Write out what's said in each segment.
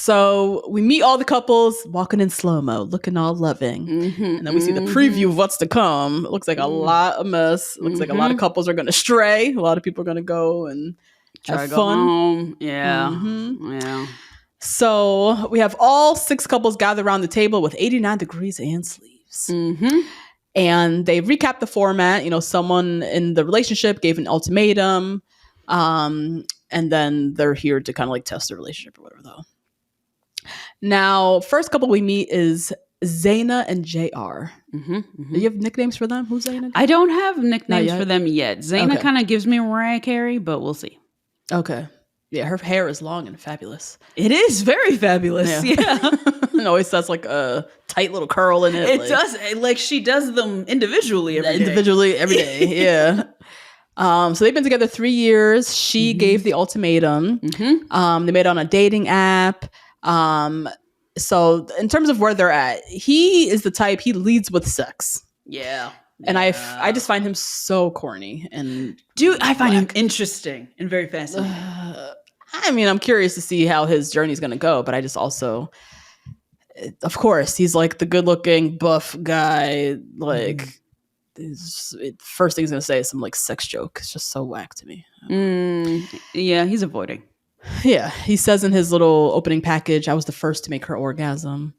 So we meet all the couples walking in slow-mo, looking all loving. And then we see the preview of what's to come. It looks like a lot of mess. It looks like a lot of couples are going to stray. A lot of people are going to go and try have to fun. go home. Yeah. So we have all 6 couples gathered around the table with 89 degrees and sleeves. And they recap the format. You know, someone in the relationship gave an ultimatum. And then they're here to kind of like test the relationship or whatever, though. Now, first couple we meet is Zaina and JR. Do you have nicknames for them? Who's Zaina? I don't have nicknames for them yet. Zaina kind of gives me Mariah Carey, but we'll see. Okay. Yeah, her hair is long and fabulous. It is very fabulous. Yeah. It always has like a tight little curl in it. It does. Like she does them individually every day. Yeah. So they've been together 3 years. She gave the ultimatum. They met on a dating app. So in terms of where they're at, he is the type, he leads with sex. Yeah. And I just find him so corny. And I find him interesting and very fascinating. I mean, I'm curious to see how his journey is going to go, but I just also, of course, he's like the good looking buff guy. Like first thing he's going to say is some like sex joke. It's just so whack to me. Yeah, he's avoiding. Yeah, he says in his little opening package, I was the first to make her orgasm.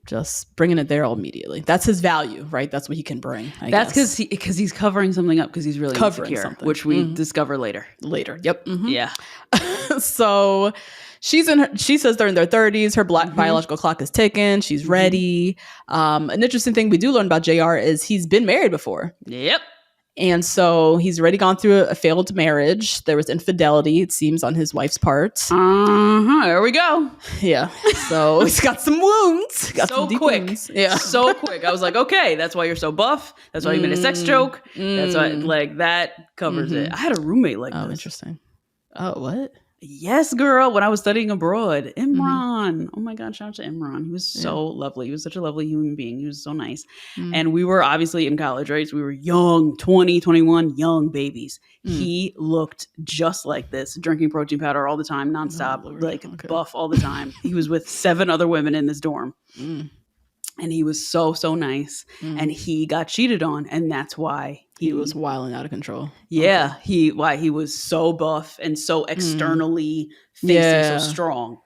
Just bringing it there immediately. That's his value, right? That's what he can bring. That's because he's covering something up because he's really covering insecure, something, which we discover later. Yep. Yeah. So she says they're in their 30s. Her biological clock is ticking. She's ready. An interesting thing we do learn about JR is he's been married before. Yep. And so he's already gone through a failed marriage. There was infidelity, it seems, on his wife's part. There we go. Yeah. So he's got some wounds. Got so some deep quick. wounds. Yeah. So quick. I was like, okay, that's why you're so buff. That's why you made a sex joke. That's why, like, that covers it. I had a roommate like this. Oh, interesting. Oh, what? Yes, girl. When I was studying abroad, Imran. Oh my God, shout out to Imran. He was so lovely. He was such a lovely human being. He was so nice. And we were obviously in college, right? So we were young, 20, 21, young babies. He looked just like this, drinking protein powder all the time, nonstop, buff all the time. He was with 7 other women in this dorm. And he was so, so nice. And he got cheated on. And that's why he was wilding out of control. Yeah. He was so buff and so externally facing so strong.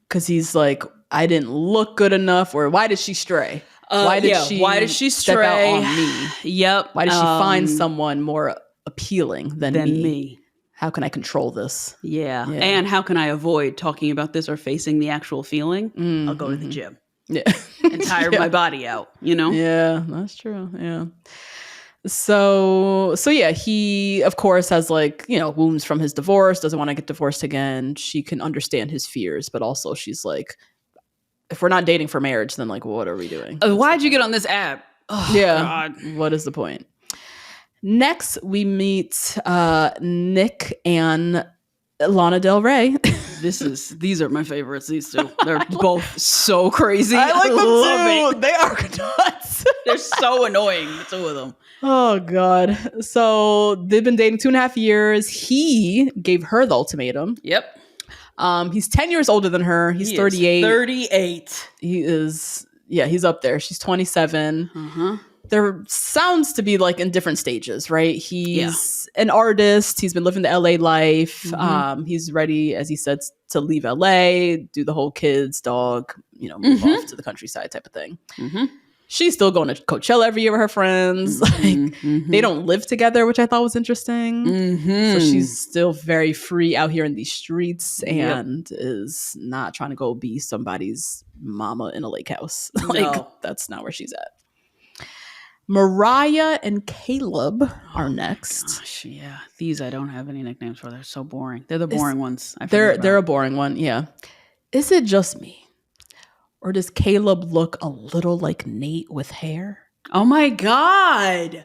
Because he's like, I didn't look good enough. Or why did she stray? Why did she step out on me? Yep. Why did she find someone more appealing than me? How can I control this? Yeah. And how can I avoid talking about this or facing the actual feeling? I'll go to the gym. Yeah. And tire my body out, you know? Yeah, that's true. Yeah. So yeah, he of course has like, wounds from his divorce, doesn't want to get divorced again. She can understand his fears, but also she's like, if we're not dating for marriage, then like, what are we doing? Why'd you get on this app? Oh, God. What is the point? Next, we meet Nick and Lana Del Rey. These are my favorites. These two, they're both so crazy. I like them too. They are nuts. They're so annoying, the two of them. Oh God. So they've been dating 2.5 years. He gave her the ultimatum. Yep. He's 10 years older than her. He's 38. 38. He is. Yeah, he's up there. She's 27. There sounds to be like in different stages, right? He's an artist. He's been living the LA life. He's ready, as he said, to leave LA, do the whole kids, dog, move off to the countryside type of thing. She's still going to Coachella every year with her friends. They don't live together, which I thought was interesting. So she's still very free out here in these streets and is not trying to go be somebody's mama in a lake house. That's not where she's at. Mariah and Caleb are next. Gosh, yeah. These I don't have any nicknames for. They're so boring. They're the boring ones. They're a boring one, yeah. Is it just me? Or does Caleb look a little like Nate with hair? Oh my God.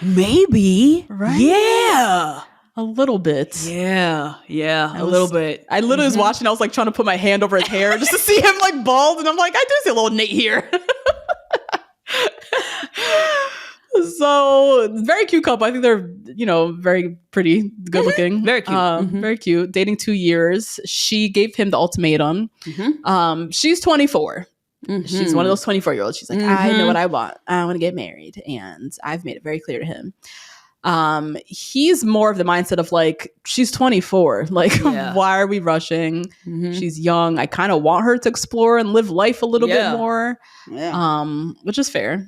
Maybe. Right? Yeah. A little bit. Yeah. A little bit. I literally was watching. I was like trying to put my hand over his hair just to see him like bald. And I'm like, I do see a little Nate here. So very cute couple. I think they're, very pretty, good looking. Very cute. Very cute. Dating 2 years. She gave him the ultimatum. She's 24. She's one of those 24-year-olds. She's like, I know what I want. I want to get married. And I've made it very clear to him. He's more of the mindset of like, she's 24. Like, why are we rushing? She's young. I kind of want her to explore and live life a little bit more. Which is fair,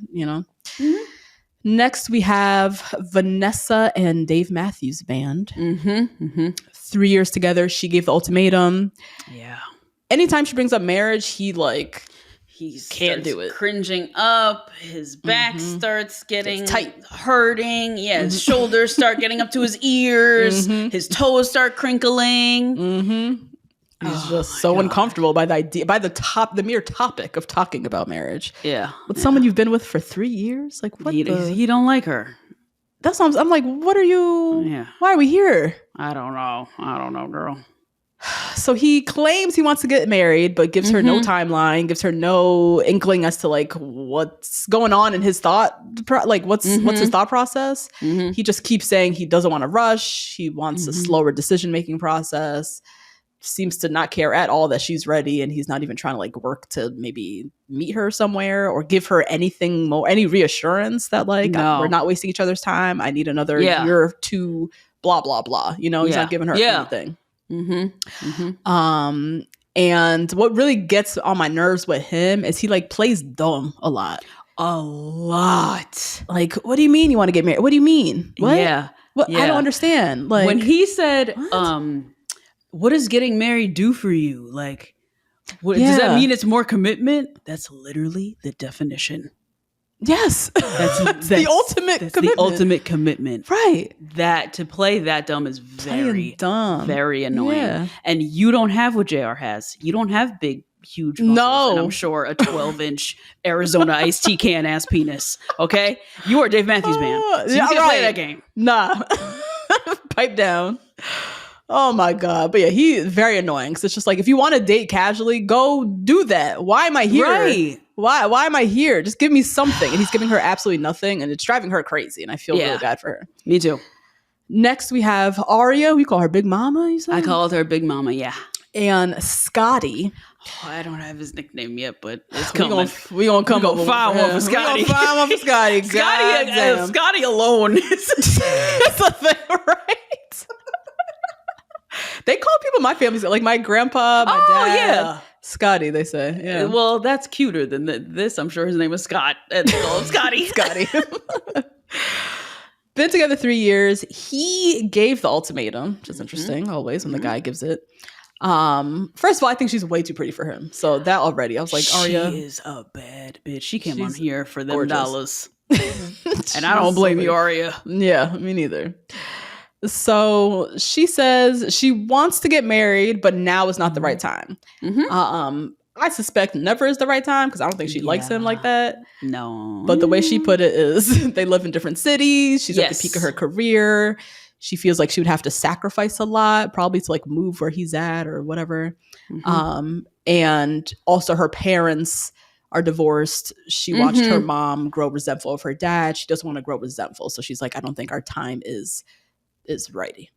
Next, we have Vanessa and Dave Matthews Band. 3 years together. She gave the ultimatum. Yeah. Anytime she brings up marriage, he can't do it. Cringing up. His back starts getting tight, hurting. Yeah, his shoulders start getting up to his ears. His toes start crinkling. He's just so uncomfortable by the idea, by the mere topic of talking about marriage. Yeah, with someone you've been with for 3 years. Like, what? He don't like her. That's what I'm like. What are you? Yeah. Why are we here? I don't know, girl. So he claims he wants to get married, but gives her no timeline, gives her no inkling as to like what's going on in his thought, like what's his thought process. He just keeps saying he doesn't want to rush. He wants a slower decision-making process. Seems to not care at all that she's ready, and he's not even trying to like work to maybe meet her somewhere or give her anything more, any reassurance that like we're not wasting each other's time. I need another year or two, blah blah blah. He's not giving her anything. And what really gets on my nerves with him is he like plays dumb a lot. Like, what do you mean you want to get married? What do you mean? What? What? I don't understand. Like, when he said, what does getting married do for you? Like, does that mean it's more commitment? That's literally the definition. Yes. That's the ultimate commitment. The ultimate commitment. Right. That to play that dumb is very dumb. Very annoying. Yeah. And you don't have what JR has. You don't have big, huge muscles. No. And I'm sure a 12-inch Arizona iced tea can ass penis. Okay? You are Dave Matthews Band. So you can't play that game. Nah. Pipe down. Oh my God. But yeah, he's very annoying. Because it's just like, if you want to date casually, go do that. Why am I here? Right. Why am I here? Just give me something. And he's giving her absolutely nothing. And it's driving her crazy. And I feel really bad for her. Me too. Next, we have Aria. We call her Big Mama, you said? I called her Big Mama, yeah. And Scotty. Oh, I don't have his nickname yet, but it's coming. We gonna come up with find one for Scotty. We gonna find one for Scotty. Scotty alone. It's a thing, right? They call people my family, like my grandpa, my dad. Yeah. Scotty, they say. Yeah. Well, that's cuter than this. I'm sure his name was Scott. Scotty. Scotty. Been together 3 years. He gave the ultimatum, which is interesting always when the guy gives it. First of all, I think she's way too pretty for him. So that already, I was like, Aria. She is a bad bitch. She came on here for them dollars. And I don't blame you, Aria. Yeah, me neither. So she says she wants to get married, but now is not the right time. I suspect never is the right time because I don't think she likes him like that. No. But the way she put it is they live in different cities. She's at the peak of her career. She feels like she would have to sacrifice a lot, probably to like move where he's at or whatever. And also her parents are divorced. She watched her mom grow resentful of her dad. She doesn't want to grow resentful. So she's like, I don't think our time is righty.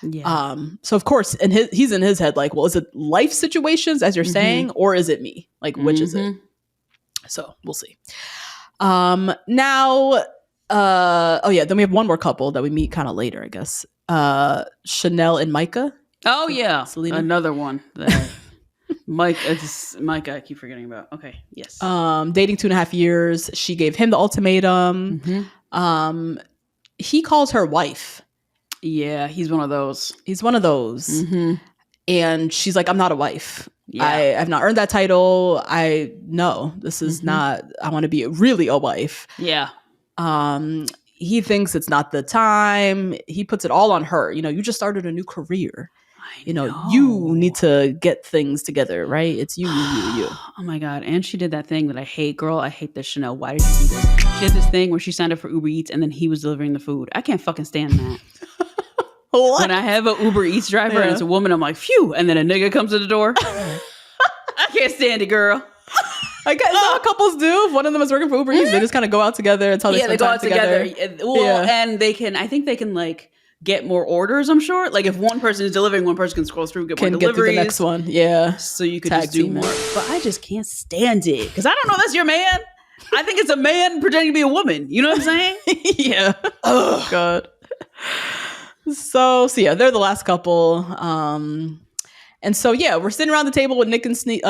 Yeah. So of course, and he's in his head like, well, is it life situations as you're saying, or is it me? Like, which is it? So we'll see. Now, then we have one more couple that we meet kind of later, I guess. Chanel and Micah. Oh yeah, Selena. Another one. Micah, I keep forgetting about. Okay, yes. Dating 2.5 years. She gave him the ultimatum. He calls her wife. Yeah, he's one of those. And she's like, I'm not a wife. Yeah. I have not earned that title. This is not, I want to be really a wife. Yeah. He thinks it's not the time. He puts it all on her. You just started a new career. You need to get things together, right? It's you. Oh my God. And she did that thing that I hate, girl. I hate this, Chanel. Why did you do this? She did this thing where she signed up for Uber Eats and then he was delivering the food. I can't fucking stand that. What? When I have an Uber Eats driver and it's a woman, I'm like, phew. And then a nigga comes to the door. I can't stand it, girl. I guess that's what couples do. If one of them is working for Uber Eats, they just kind of go out together. It's how they spend time together. Well, and I think they can like get more orders, I'm sure. Like if one person is delivering, one person can scroll through, get more deliveries. Get through the next one. Yeah. So you could just do more. But I just can't stand it. Because I don't know, that's your man. I think it's a man pretending to be a woman. You know what I'm saying? Yeah. Oh, God. So yeah, they're the last couple. And so, yeah, we're sitting around the table with Nick and Sleeves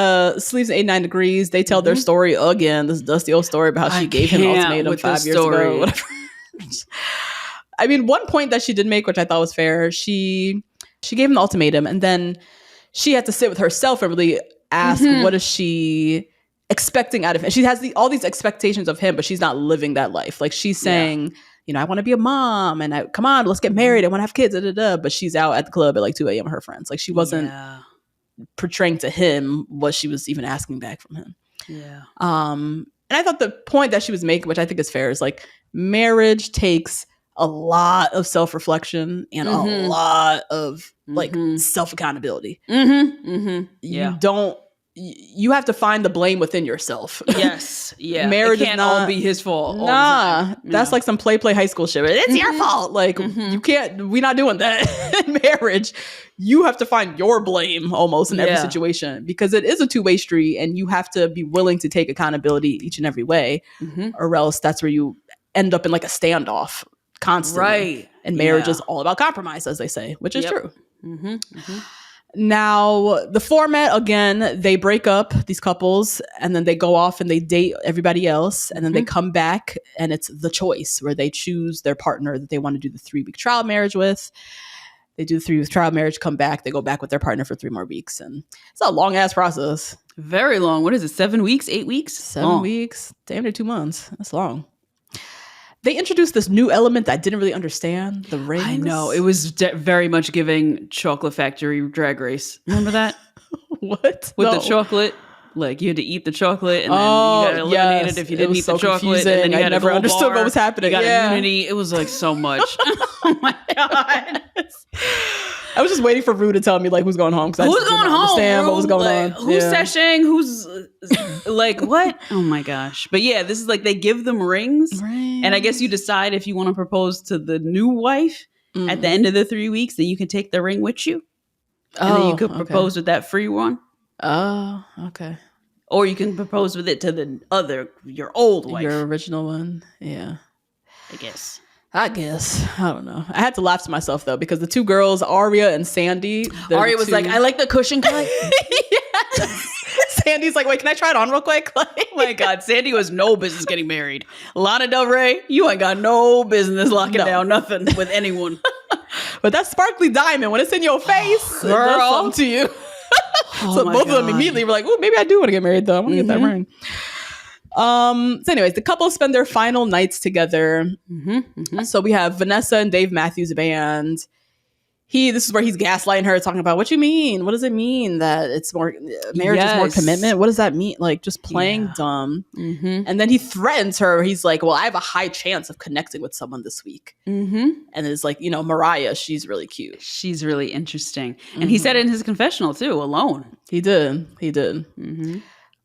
and 89 Degrees. They tell their story again, this dusty old story about how she gave him an ultimatum 5 years ago. Whatever. I mean, one point that she did make, which I thought was fair, she gave him the ultimatum, and then she had to sit with herself and really ask, what is she expecting out of him? She has all these expectations of him, but she's not living that life. Like she's saying, you know, I want to be a mom, and come on, let's get married. I want to have kids, but she's out at the club at like 2 a.m. with her friends. Like she wasn't portraying to him what she was even asking back from him. Yeah. And I thought the point that she was making, which I think is fair, is like marriage takes a lot of self-reflection and a lot of like self-accountability. You have to find the blame within yourself. Yes. Yeah. Marriage it can't all be his fault. Nah. That's like some play high school shit. It's your fault. Like you can't, we're not doing that in marriage. You have to find your blame almost in every situation, because it is a two-way street and you have to be willing to take accountability each and every way, or else that's where you end up in like a standoff constantly. Right. And marriage is all about compromise, as they say, which is true. Now, the format, again, they break up, these couples, and then they go off and they date everybody else. And then they come back and it's the choice where they choose their partner that they want to do the 3-week trial marriage with. They do the 3-week trial marriage, come back, they go back with their partner for 3 more weeks. And it's a long ass process. Very long. What is it? 7 weeks, 8 weeks? 7 weeks. Damn near 2 months. That's long. They introduced this new element that I didn't really understand, the rings. I know. It was very much giving Chocolate Factory Drag Race. Remember that? What? With the chocolate. Like you had to eat the chocolate and then you got eliminated if you didn't eat the chocolate. Confusing. And then you had never understood what was happening. You got immunity. It was like so much. Oh my God. I was just waiting for Rue to tell me like who's going home. Who's going home? Understand what was going on. Who's seshing? Who's like what? Oh my gosh. But yeah, this is like they give them rings. And I guess you decide if you want to propose to the new wife at the end of the 3 weeks, then you can take the ring with you. And then you could propose with that free one. Oh, okay. Or you can propose with it to your old wife. Your original one. Yeah. I guess. I don't know. I had to laugh to myself though, because the two girls, Aria and Sandy. Aria was like, I like the cushion cut. Sandy's like, wait, can I try it on real quick? Oh my God. Sandy was no business getting married. Lana Del Rey, you ain't got no business locking down nothing with anyone. But that sparkly diamond, when it's in your face, it does something to you. So both of them immediately were like, oh, maybe I do want to get married though. I want to get that ring. So anyways, the couple spend their final nights together. So we have Vanessa and Dave Matthews Band. This is where he's gaslighting her, talking about, what you mean? What does it mean that it's more marriage is more commitment? What does that mean? Like just playing dumb. And then he threatens her. He's like, well, I have a high chance of connecting with someone this week. And it's like, you know, Mariah, she's really cute. She's really interesting. And he said it in his confessional too, alone. He did.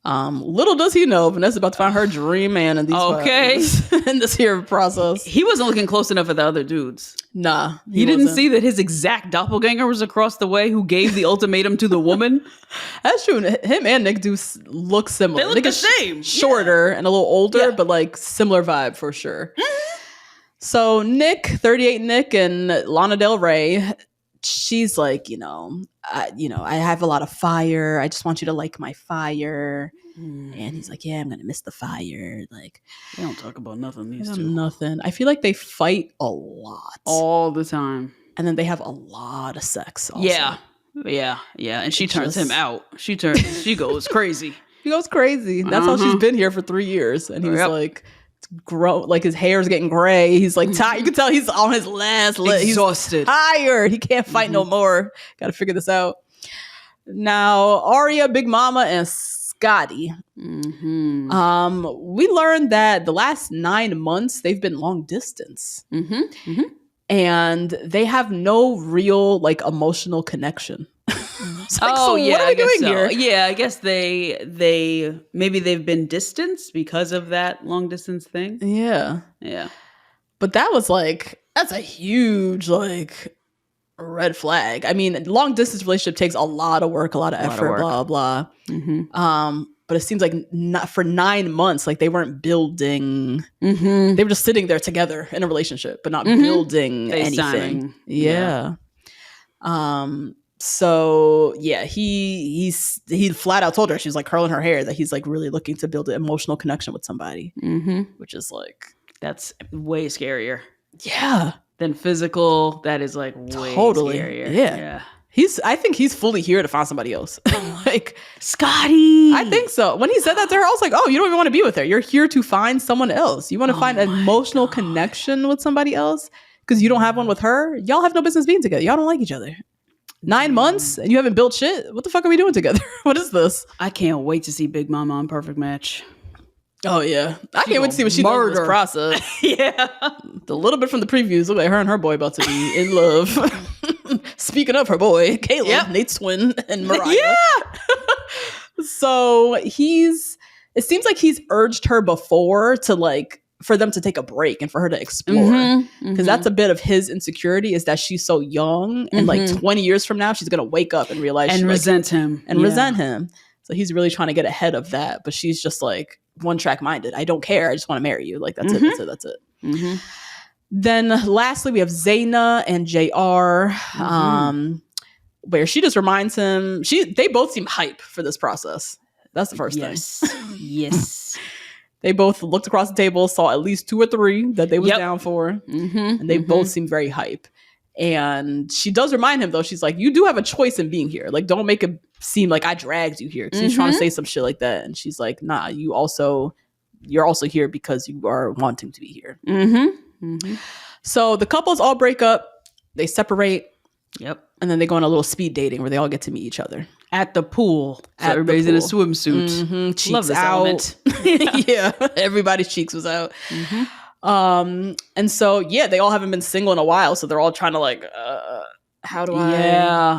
Little does he know, Vanessa's about to find her dream man in these in this here process. He wasn't looking close enough at the other dudes. Nah. He didn't see that his exact doppelganger was across the way who gave the ultimatum to the woman. That's true. Him and Nick do look similar. They look the same. Shorter and a little older, but like similar vibe for sure. So Nick, 38 Nick and Lana Del Rey, she's like, I have a lot of fire. I just want you to like my fire. And he's like, yeah, I'm gonna miss the fire. Like, they don't talk about nothing. These two, nothing. I feel like they fight a lot, all the time, and then they have a lot of sex. Also. Yeah. And she turns him out. She goes crazy. She goes crazy. That's how she's been here for 3 years, and he's like. Like his hair's getting gray. He's like tired. You can tell he's on his last leg. He's exhausted. Tired. He can't fight no more. Got to figure this out. Now, Aria, Big Mama, and Scotty. We learned that the last 9 months they've been long distance, and they have no real like emotional connection. It's like, so what are we doing here? Yeah, I guess they maybe they've been distanced because of that long distance thing. Yeah. But that was like, that's a huge like red flag. I mean, long distance relationship takes a lot of work, a lot of effort, blah blah. But it seems like not for 9 months, like they weren't building. They were just sitting there together in a relationship, but not building anything. Yeah. So yeah, he flat out told her, she was like curling her hair, that he's like really looking to build an emotional connection with somebody, which is like, that's way scarier. Yeah. Than physical. That is like way scarier. Yeah. I think he's fully here to find somebody else. Like Scotty. I think so. When he said that to her, I was like, oh, you don't even want to be with her. You're here to find someone else. You want to find an emotional connection with somebody else because you don't have one with her. Y'all have no business being together. Y'all don't like each other. 9 months and you haven't built shit. What the fuck are we doing together? What is this? I can't wait to see Big Mama on Perfect Match. Oh yeah, I can't wait to see what she does in this process. Yeah, the little bit from the previews look like her and her boy about to be in love. Speaking of her boy, Caleb, Nate's twin, and Mariah. Yeah. So it seems like he's urged her before to like for them to take a break and for her to explore, because that's a bit of his insecurity, is that she's so young and like 20 years from now she's gonna wake up and realize and resent him. So he's really trying to get ahead of that, but she's just like one track minded. I don't care. I just want to marry you. Like that's it. Then lastly, we have Zaina and JR, where she just reminds him. They both seem hype for this process. That's the first thing. Yes. They both looked across the table, saw at least 2 or 3 that they was down for, and they both seem very hype. And she does remind him, though, she's like, you do have a choice in being here. Like, don't make it seem like I dragged you here. Because he's trying to say some shit like that. And she's like, nah, you're also here because you are wanting to be here. So the couples all break up. They separate. Yep. And then they go on a little speed dating where they all get to meet each other. At the pool. So everybody's in a swimsuit. Cheeks Love this out. Yeah. Everybody's cheeks was out. And so they all haven't been single in a while, so they're all trying to like how do I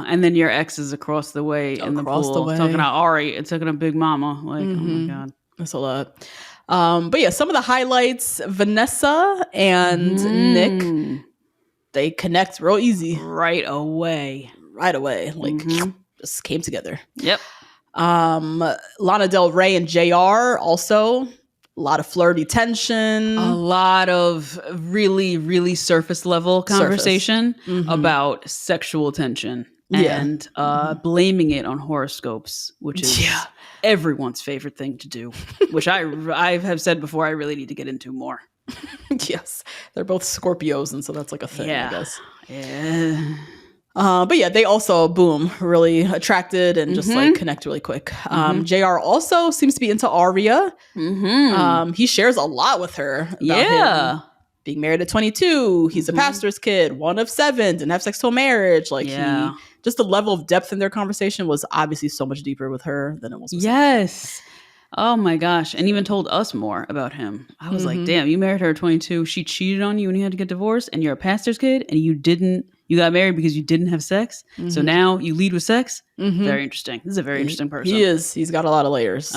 and then your ex is across the way in the pool talking to Ari and talking to Big Mama, like oh my god, that's a lot. But yeah, some of the highlights: Vanessa and Nick, they connect real easy right away, like just came together. Yep. Lana Del Rey and JR also. A lot of flirty tension. A lot of really, really surface level conversation about sexual tension and blaming it on horoscopes, which is everyone's favorite thing to do, which I have said before I really need to get into more. Yes. They're both Scorpios, and so that's like a thing, I guess. Yeah. But yeah, they also, really attracted and just like connect really quick. JR also seems to be into Aria. He shares a lot with her about him being married at 22. He's a pastor's kid, one of 7, didn't have sex till marriage. Like just the level of depth in their conversation was obviously so much deeper with her than it was with him. Oh my gosh. And even told us more about him. I was like, damn, you married her at 22. She cheated on you and you had to get divorced, and you're a pastor's kid and you got married because you didn't have sex. So now you lead with sex. Very interesting. This is a very interesting person. He is. He's got a lot of layers.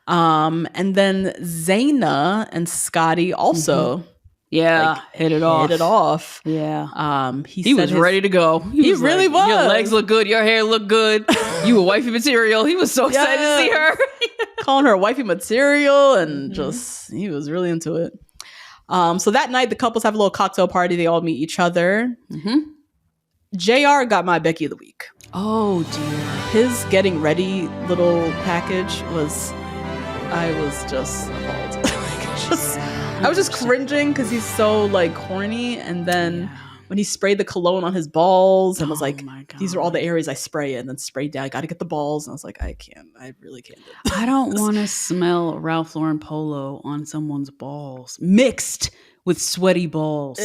And then Zaina and Scotty also hit it off. He was ready to go. He really was. Your legs look good. Your hair look good. You were wifey material. He was so excited to see her. Calling her wifey material, and he was really into it. So that night, the couples have a little cocktail party. They all meet each other. JR got my Becky of the week. Oh, dear. His getting ready little package I was just appalled. I was just cringing because he's so like corny. And then when he sprayed the cologne on his balls and was like, these are all the areas I spray in, and then sprayed down. I got to get the balls. And I was like, I really can't do this. I don't want to smell Ralph Lauren Polo on someone's balls mixed with sweaty balls.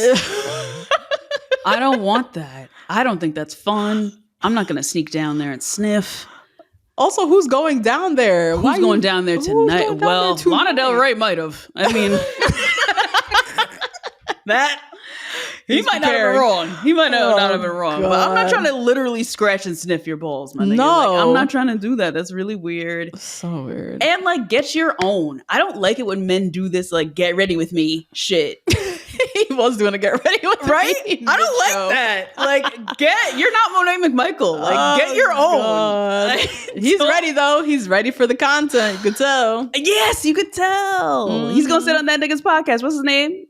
I don't want that. I don't think that's fun. I'm not going to sneak down there and sniff. Also, who's going down there? Who's going down there tonight? Well, Lana Del Rey might have. I mean, that. He might not have been wrong. He might not have been wrong. God. But I'm not trying to literally scratch and sniff your balls, my nigga. No. Like, I'm not trying to do that. That's really weird. So weird. And like, get your own. I don't like it when men do this, like, get ready with me shit. He was doing a get ready with right? me. I don't like that. Like, you're not Monet McMichael. Like, get your own. Like, he's ready though. He's ready for the content. You could tell. Yes, you could tell. Mm-hmm. He's gonna sit on that nigga's podcast. What's his name?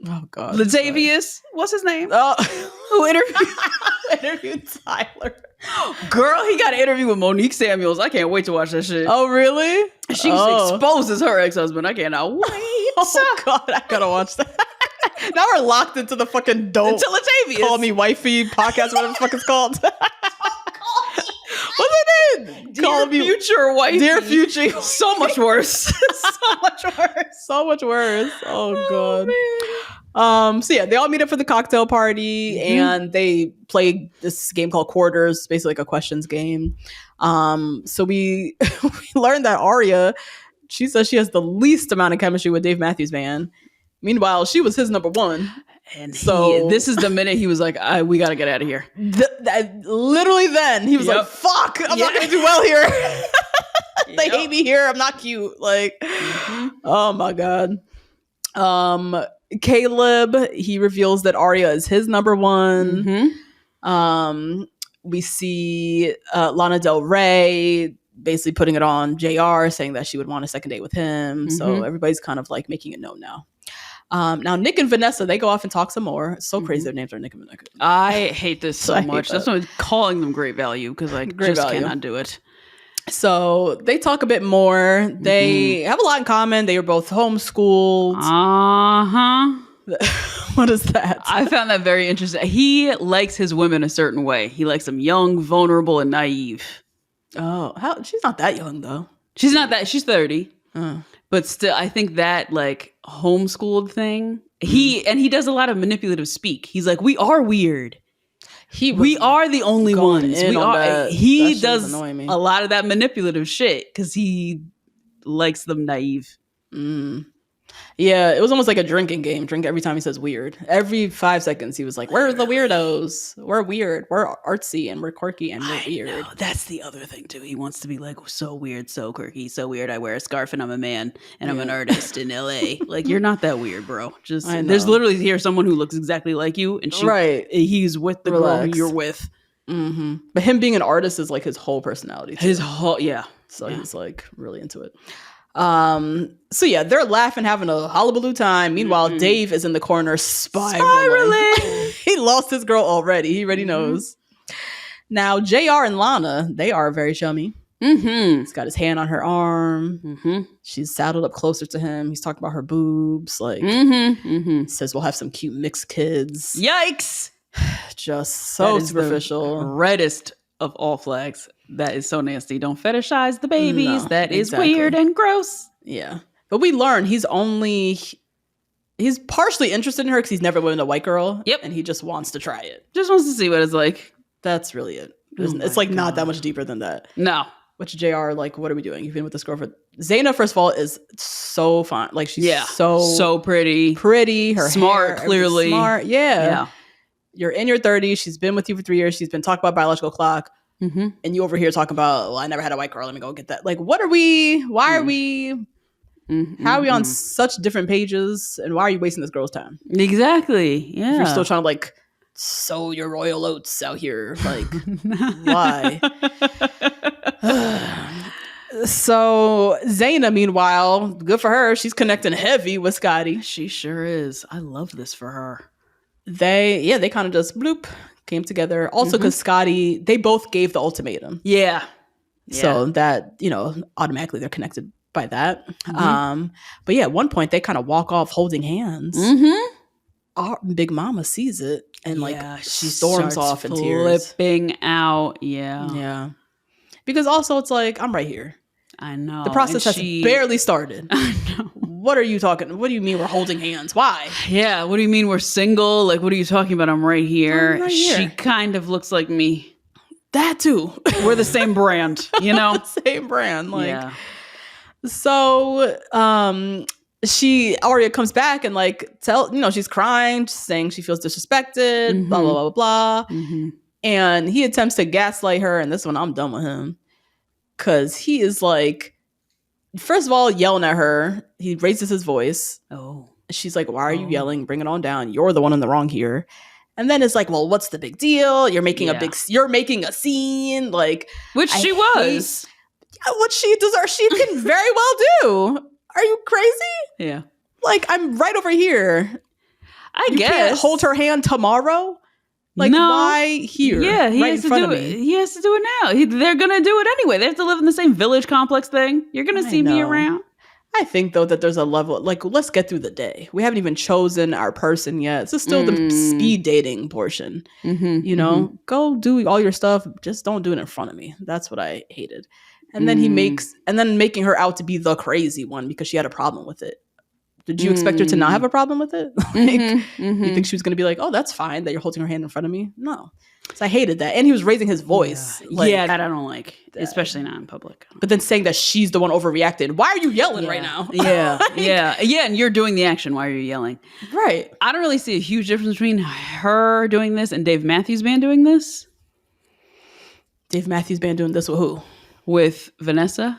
Oh God, Latavius. What's his name? Who interviewed Tyler? Girl, he got an interview with Monique Samuels. I can't wait to watch that shit. Oh really? She exposes her ex-husband. I cannot wait. Oh God, I gotta watch that. Now we're locked into the fucking dope. Until Latavius. Call Me Wifey podcast, whatever the fuck it's called. What's it? Dear Future Wifey. Dear Future. So much worse. So much worse. So much worse. Oh God. So yeah, they all meet up for the cocktail party and they play this game called Quarters, basically like a questions game. So we learned that Aria, she says she has the least amount of chemistry with Dave Matthews Band. Meanwhile, she was his number one. And so this is the minute he was like, we got to get out of here. Literally then he was like, fuck, I'm not going to do well here. They hate me here. I'm not cute. Like, oh my God. Caleb, he reveals that Aria is his number one. We see Lana Del Rey basically putting it on JR, saying that she would want a second date with him. So everybody's kind of like making it known now. Now Nick and Vanessa, they go off and talk some more. It's so crazy their names are Nick and Vanessa. I hate this so much. That's why I'm calling them Great Value, because I cannot do it. So they talk a bit more. They have a lot in common. They were both homeschooled. What is that? I found that very interesting. He likes his women a certain way. He likes them young, vulnerable, and naive. Oh, she's not that young though. She's not that. She's 30. But still, I think that like homeschooled thing, he does a lot of manipulative speak. He's like, we are weird. We are the only ones. He does a lot of that manipulative shit because he likes them naive. Yeah, it was almost like a drinking game. Drink every time he says weird. Every 5 seconds, he was like, "We're the weirdos. We're weird. We're artsy and we're quirky and we're weird." Know. That's the other thing too. He wants to be like so weird, so quirky, so weird. I wear a scarf and I'm a man and I'm an artist in LA. Like, you're not that weird, bro. Just there's literally here someone who looks exactly like you, and he's with the girl who you're with. But him being an artist is like his whole personality. Too. So he's like really into it. So yeah, they're laughing, having a hullabaloo time. Meanwhile, Dave is in the corner spiraling. He lost his girl already. He already knows. Now, JR and Lana, they are very chummy. He's got his hand on her arm. She's saddled up closer to him. He's talking about her boobs. Like, says we'll have some cute mixed kids. Yikes! Just so superficial. The reddest of all flags. That is so nasty. Don't fetishize the babies. No, that is weird and gross. Yeah. But we learn he's partially interested in her because he's never been a white girl. Yep. And he just wants to try it. Just wants to see what it's like. That's really it. It's like not that much deeper than that. No. Which JR, like, what are we doing? You've been with this girl for... Zaina, first of all, is so fine. Like, she's so pretty. Her smart, hair, clearly. Smart, yeah. You're in your 30s. She's been with you for 3 years. She's been talking about biological clock. And you over here talking about, well, I never had a white girl. Let me go get that. Like, what are we? Why are we? How are we on such different pages? And why are you wasting this girl's time? Exactly. Yeah. If you're still trying to like sow your royal oats out here. Like, why? So Zaina, meanwhile, good for her. She's connecting heavy with Scotty. She sure is. I love this for her. They kind of just bloop. Came together. Also, because Scotty, they both gave the ultimatum. Yeah. So that, automatically they're connected by that. But yeah, at one point they kind of walk off holding hands. Our Big Mama sees it and she storms off in tears. Flipping out. Yeah. Yeah. Because also it's like, I'm right here. I know. The process has barely started. I know. What are you talking? What do you mean we're holding hands? Why? Yeah. What do you mean we're single? Like, what are you talking about? I'm right here. I'm right here. She kind of looks like me. That too. We're the same brand, Same brand. Like, so, Arya comes back and like she's crying, saying she feels disrespected, blah, blah, blah, blah, blah. And he attempts to gaslight her. And this one, I'm done with him. Cause he is like, first of all, yelling at her. He raises his voice. Oh. She's like, why are you yelling? Bring it on down. You're the one in the wrong here. And then it's like, well, what's the big deal? You're making you're making a scene. Like, which she was. What she deserves. She can very well do. Are you crazy? Yeah. Like, I'm right over here. You guess. Can't hold her hand tomorrow? Like, why here? Yeah, he has to do it. He has to do it now. They're going to do it anyway. They have to live in the same village complex thing. You're going to see me around. I think, though, that there's a level, like, let's get through the day. We haven't even chosen our person yet. This is still the speed dating portion. Go do all your stuff. Just don't do it in front of me. That's what I hated. And then making her out to be the crazy one because she had a problem with it. Did you expect her to not have a problem with it? You think she was going to be like, oh, that's fine that you're holding her hand in front of me? No. So I hated that. And he was raising his voice. That I don't like, especially not in public. But then saying that she's the one overreacted. Why are you yelling right now? Yeah. And you're doing the action. Why are you yelling? Right. I don't really see a huge difference between her doing this and Dave Matthews Band doing this. Dave Matthews Band doing this with who? With Vanessa.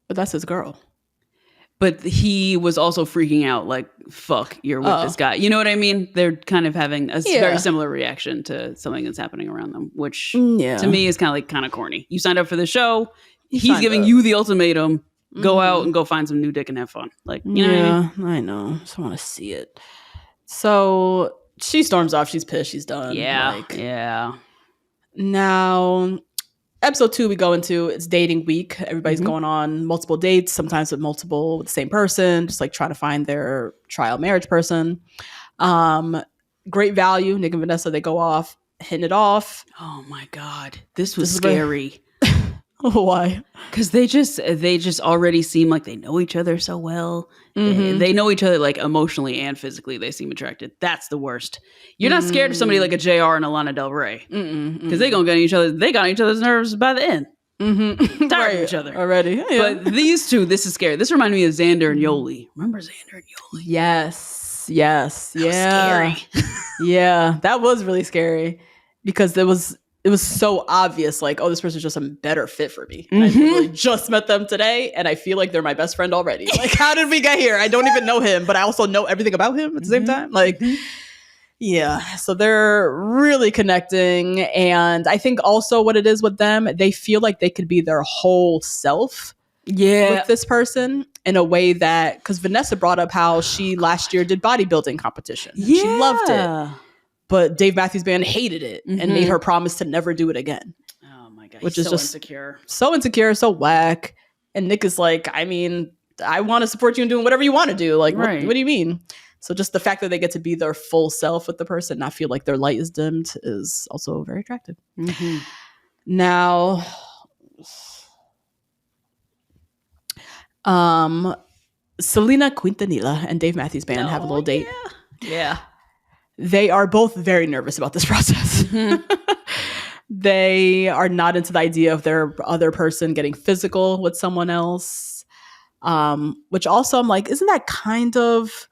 But that's his girl. But he was also freaking out like, fuck, you're with this guy. You know what I mean? They're kind of having a very similar reaction to something that's happening around them, which to me is kind of corny. You signed up for the show. He's giving you the ultimatum. Go out and go find some new dick and have fun. Like, you know what I mean? I know. I just want to see it. So she storms off. She's pissed. She's done. Yeah. Now, episode 2 we go into, it's dating week. Everybody's going on multiple dates, sometimes with the same person, just like trying to find their trial marriage person. Great value. Nick and Vanessa, they go off, hitting it off. Oh my God. This was scary. Why? Because they just already seem like they know each other so well. They know each other like emotionally and physically. They seem attracted. That's the worst. You're not scared of somebody like a JR and a Lana Del Rey because they gonna get each other. They got each other's nerves by the end. Tired of each other already. Yeah. But these two, this is scary. This reminded me of Xander and Yoli. Remember Xander and Yoli? Yes. That was scary. Yeah, that was really scary because it was so obvious, like, oh, this person's just a better fit for me. I literally just met them today, and I feel like they're my best friend already. Like, how did we get here? I don't even know him, but I also know everything about him at the same time. Like, yeah. So they're really connecting. And I think also what it is with them, they feel like they could be their whole self with this person in a way that, because Vanessa brought up how she last year did bodybuilding competition. She loved it. But Dave Matthews Band hated it and made her promise to never do it again. Oh my God. Which is so just insecure. So insecure, so whack. And Nick is like, I mean, I want to support you in doing whatever you want to do. Like, what do you mean? So just the fact that they get to be their full self with the person, not feel like their light is dimmed, is also very attractive. Now, Selena Quintanilla and Dave Matthews Band have a little date. Yeah. They are both very nervous about this process. They are not into the idea of their other person getting physical with someone else. Which also I'm like, isn't that kind of...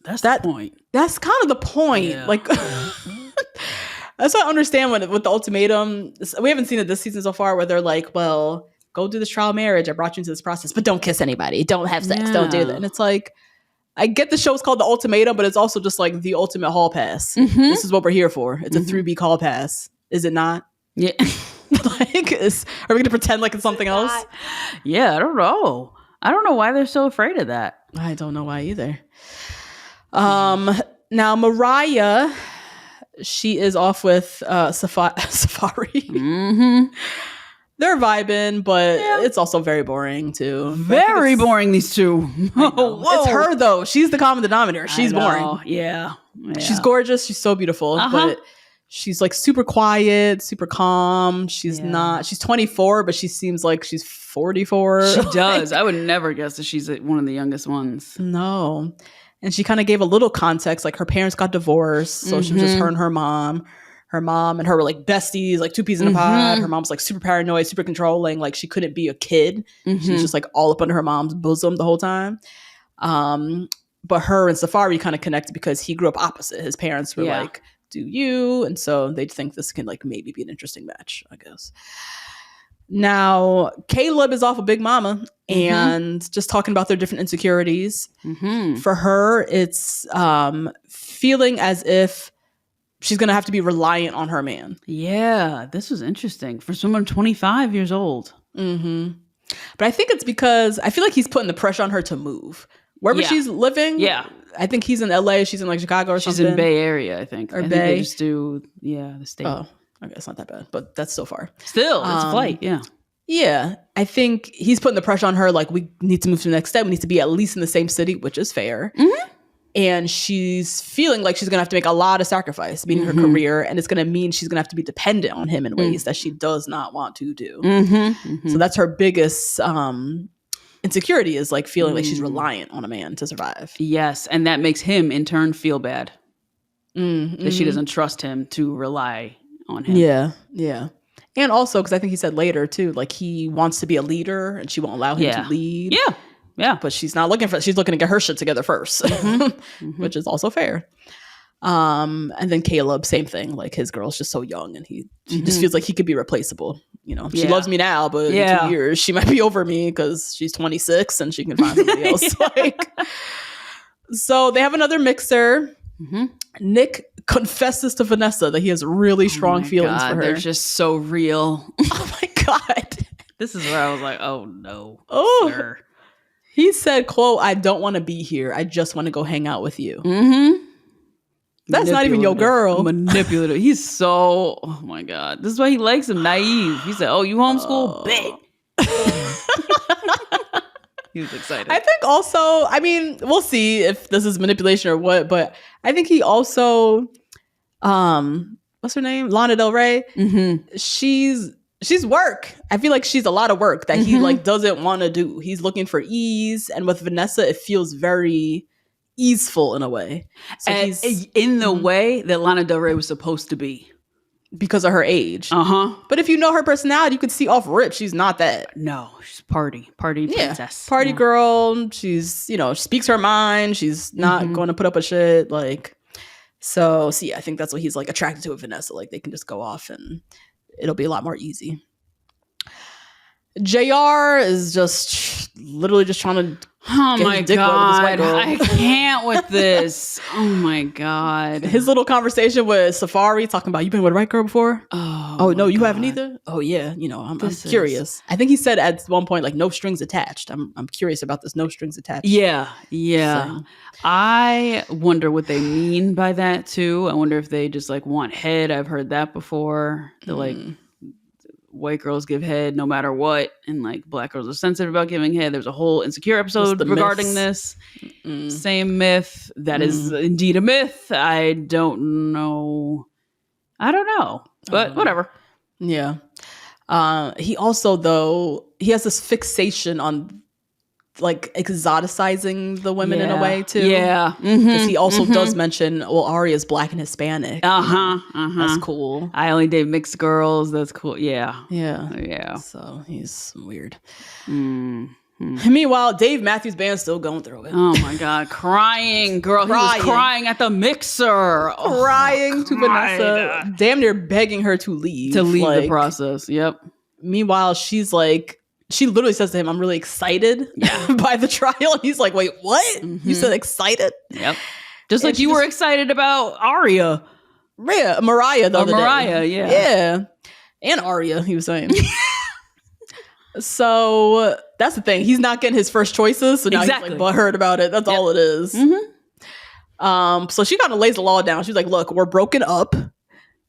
That's the point. That's kind of the point. Yeah. Like, that's what I understand with the ultimatum. We haven't seen it this season so far where they're like, well, go do this trial marriage. I brought you into this process, but don't kiss anybody. Don't have sex. Don't do that. And it's like... I get the show's called The Ultimatum, but it's also just like the ultimate hall pass. This is what we're here for. It's a 3-week hall pass. Is it not? Yeah. Like, are we going to pretend like it's something else? Yeah, I don't know. I don't know why they're so afraid of that. I don't know why either. Now, Mariah, she is off with Safari. They're vibing, but it's also very boring too. Very boring, these two. It's her though. She's the common denominator. She's boring. Yeah. She's gorgeous. She's so beautiful, but she's like super quiet, super calm. She's not. She's 24, but she seems like she's 44. She does. I would never guess that she's one of the youngest ones. No. And she kind of gave a little context, like her parents got divorced, so she was just her and her mom. her mom and her were like besties, like two peas in a pod. Her mom's like super paranoid, super controlling. Like she couldn't be a kid. She was just like all up under her mom's bosom the whole time. But her and Safari kind of connected because he grew up opposite. His parents were like, do you? And so they'd think this can like maybe be an interesting match, I guess. Now, Caleb is off of Big Mama and just talking about their different insecurities. For her, it's feeling as if she's going to have to be reliant on her man. Yeah, this was interesting for someone 25 years old. But I think it's because I feel like he's putting the pressure on her to move. Wherever she's living. Yeah. I think he's in LA. She's in like Chicago or something. She's in Bay Area, I think. Or I Bay. think they just do, the state. Oh, okay. It's not that bad, but that's so far. Still, it's a flight. Yeah. Yeah. I think he's putting the pressure on her. Like, we need to move to the next step. We need to be at least in the same city, which is fair. And she's feeling like she's going to have to make a lot of sacrifice, meaning her career. And it's going to mean she's going to have to be dependent on him in ways that she does not want to do. So that's her biggest insecurity, is like feeling like she's reliant on a man to survive. Yes. And that makes him in turn feel bad that she doesn't trust him to rely on him. Yeah. Yeah. And also, because I think he said later too, like he wants to be a leader and she won't allow him to lead. Yeah. Yeah. But she's not looking for, she's looking to get her shit together first, which is also fair. And then Caleb, same thing. Like his girl's just so young and he just feels like he could be replaceable. You know, she loves me now, but in 2 years she might be over me because she's 26 and she can find somebody else. Like, so they have another mixer. Nick confesses to Vanessa that he has really strong feelings for her. They're just so real. Oh my God. This is where I was like, oh no. Oh, sir. He said, quote, "I don't want to be here. I just want to go hang out with you." That's not even your girl. Manipulative. He's so, oh my God. This is why he likes him. Naive. He said, "Oh, you homeschool? Bet." He was excited. I think also, I mean, we'll see if this is manipulation or what, but I think he also, what's her name? Lana Del Rey. She's work. I feel like she's a lot of work that he like doesn't want to do. He's looking for ease. And with Vanessa, it feels very easeful in a way. So and in the way that Lana Del Rey was supposed to be. Because of her age. But if you know her personality, you could see off rip, she's not that. No, she's party princess. Party girl. She's, she speaks her mind. She's not going to put up a shit. Like, so yeah, I think that's what he's like attracted to with Vanessa. Like they can just go off and it'll be a lot more easy. JR is just literally just trying to oh my God, I can't with this. Oh my God. His little conversation with Safari talking about, you been with a white girl before? Oh no, you haven't either? Oh yeah, I'm curious. I think he said at one point like no strings attached. I'm curious about this no strings attached. Yeah. So. I wonder what they mean by that too. I wonder if they just like want head. I've heard that before. They're like white girls give head no matter what, and like black girls are sensitive about giving head. There's a whole Insecure episode regarding this. Same myth. That is indeed a myth. I don't know, but whatever. Yeah. He also, though, he has this fixation on like exoticizing the women in a way too. Yeah. Because he also does mention, well, Arya's black and Hispanic. That's cool. I only date mixed girls. That's cool. Yeah. So he's weird. Meanwhile, Dave Matthews Band's still going through it. Oh my God. Crying. Girl, he was crying at the mixer. Crying to Vanessa. Damn near begging her to leave. To leave the process. Yep. Meanwhile, she's like, she literally says to him, "I'm really excited by the trial." And he's like, "Wait, what? You said excited?" Yep. Just like you were excited about Arya. Yeah, Mariah the other day. Mariah, yeah. And Arya, he was saying. So that's the thing. He's not getting his first choices. So now he's like butthurt about it. That's all it is. So she kind of lays the law down. She's like, "Look, we're broken up.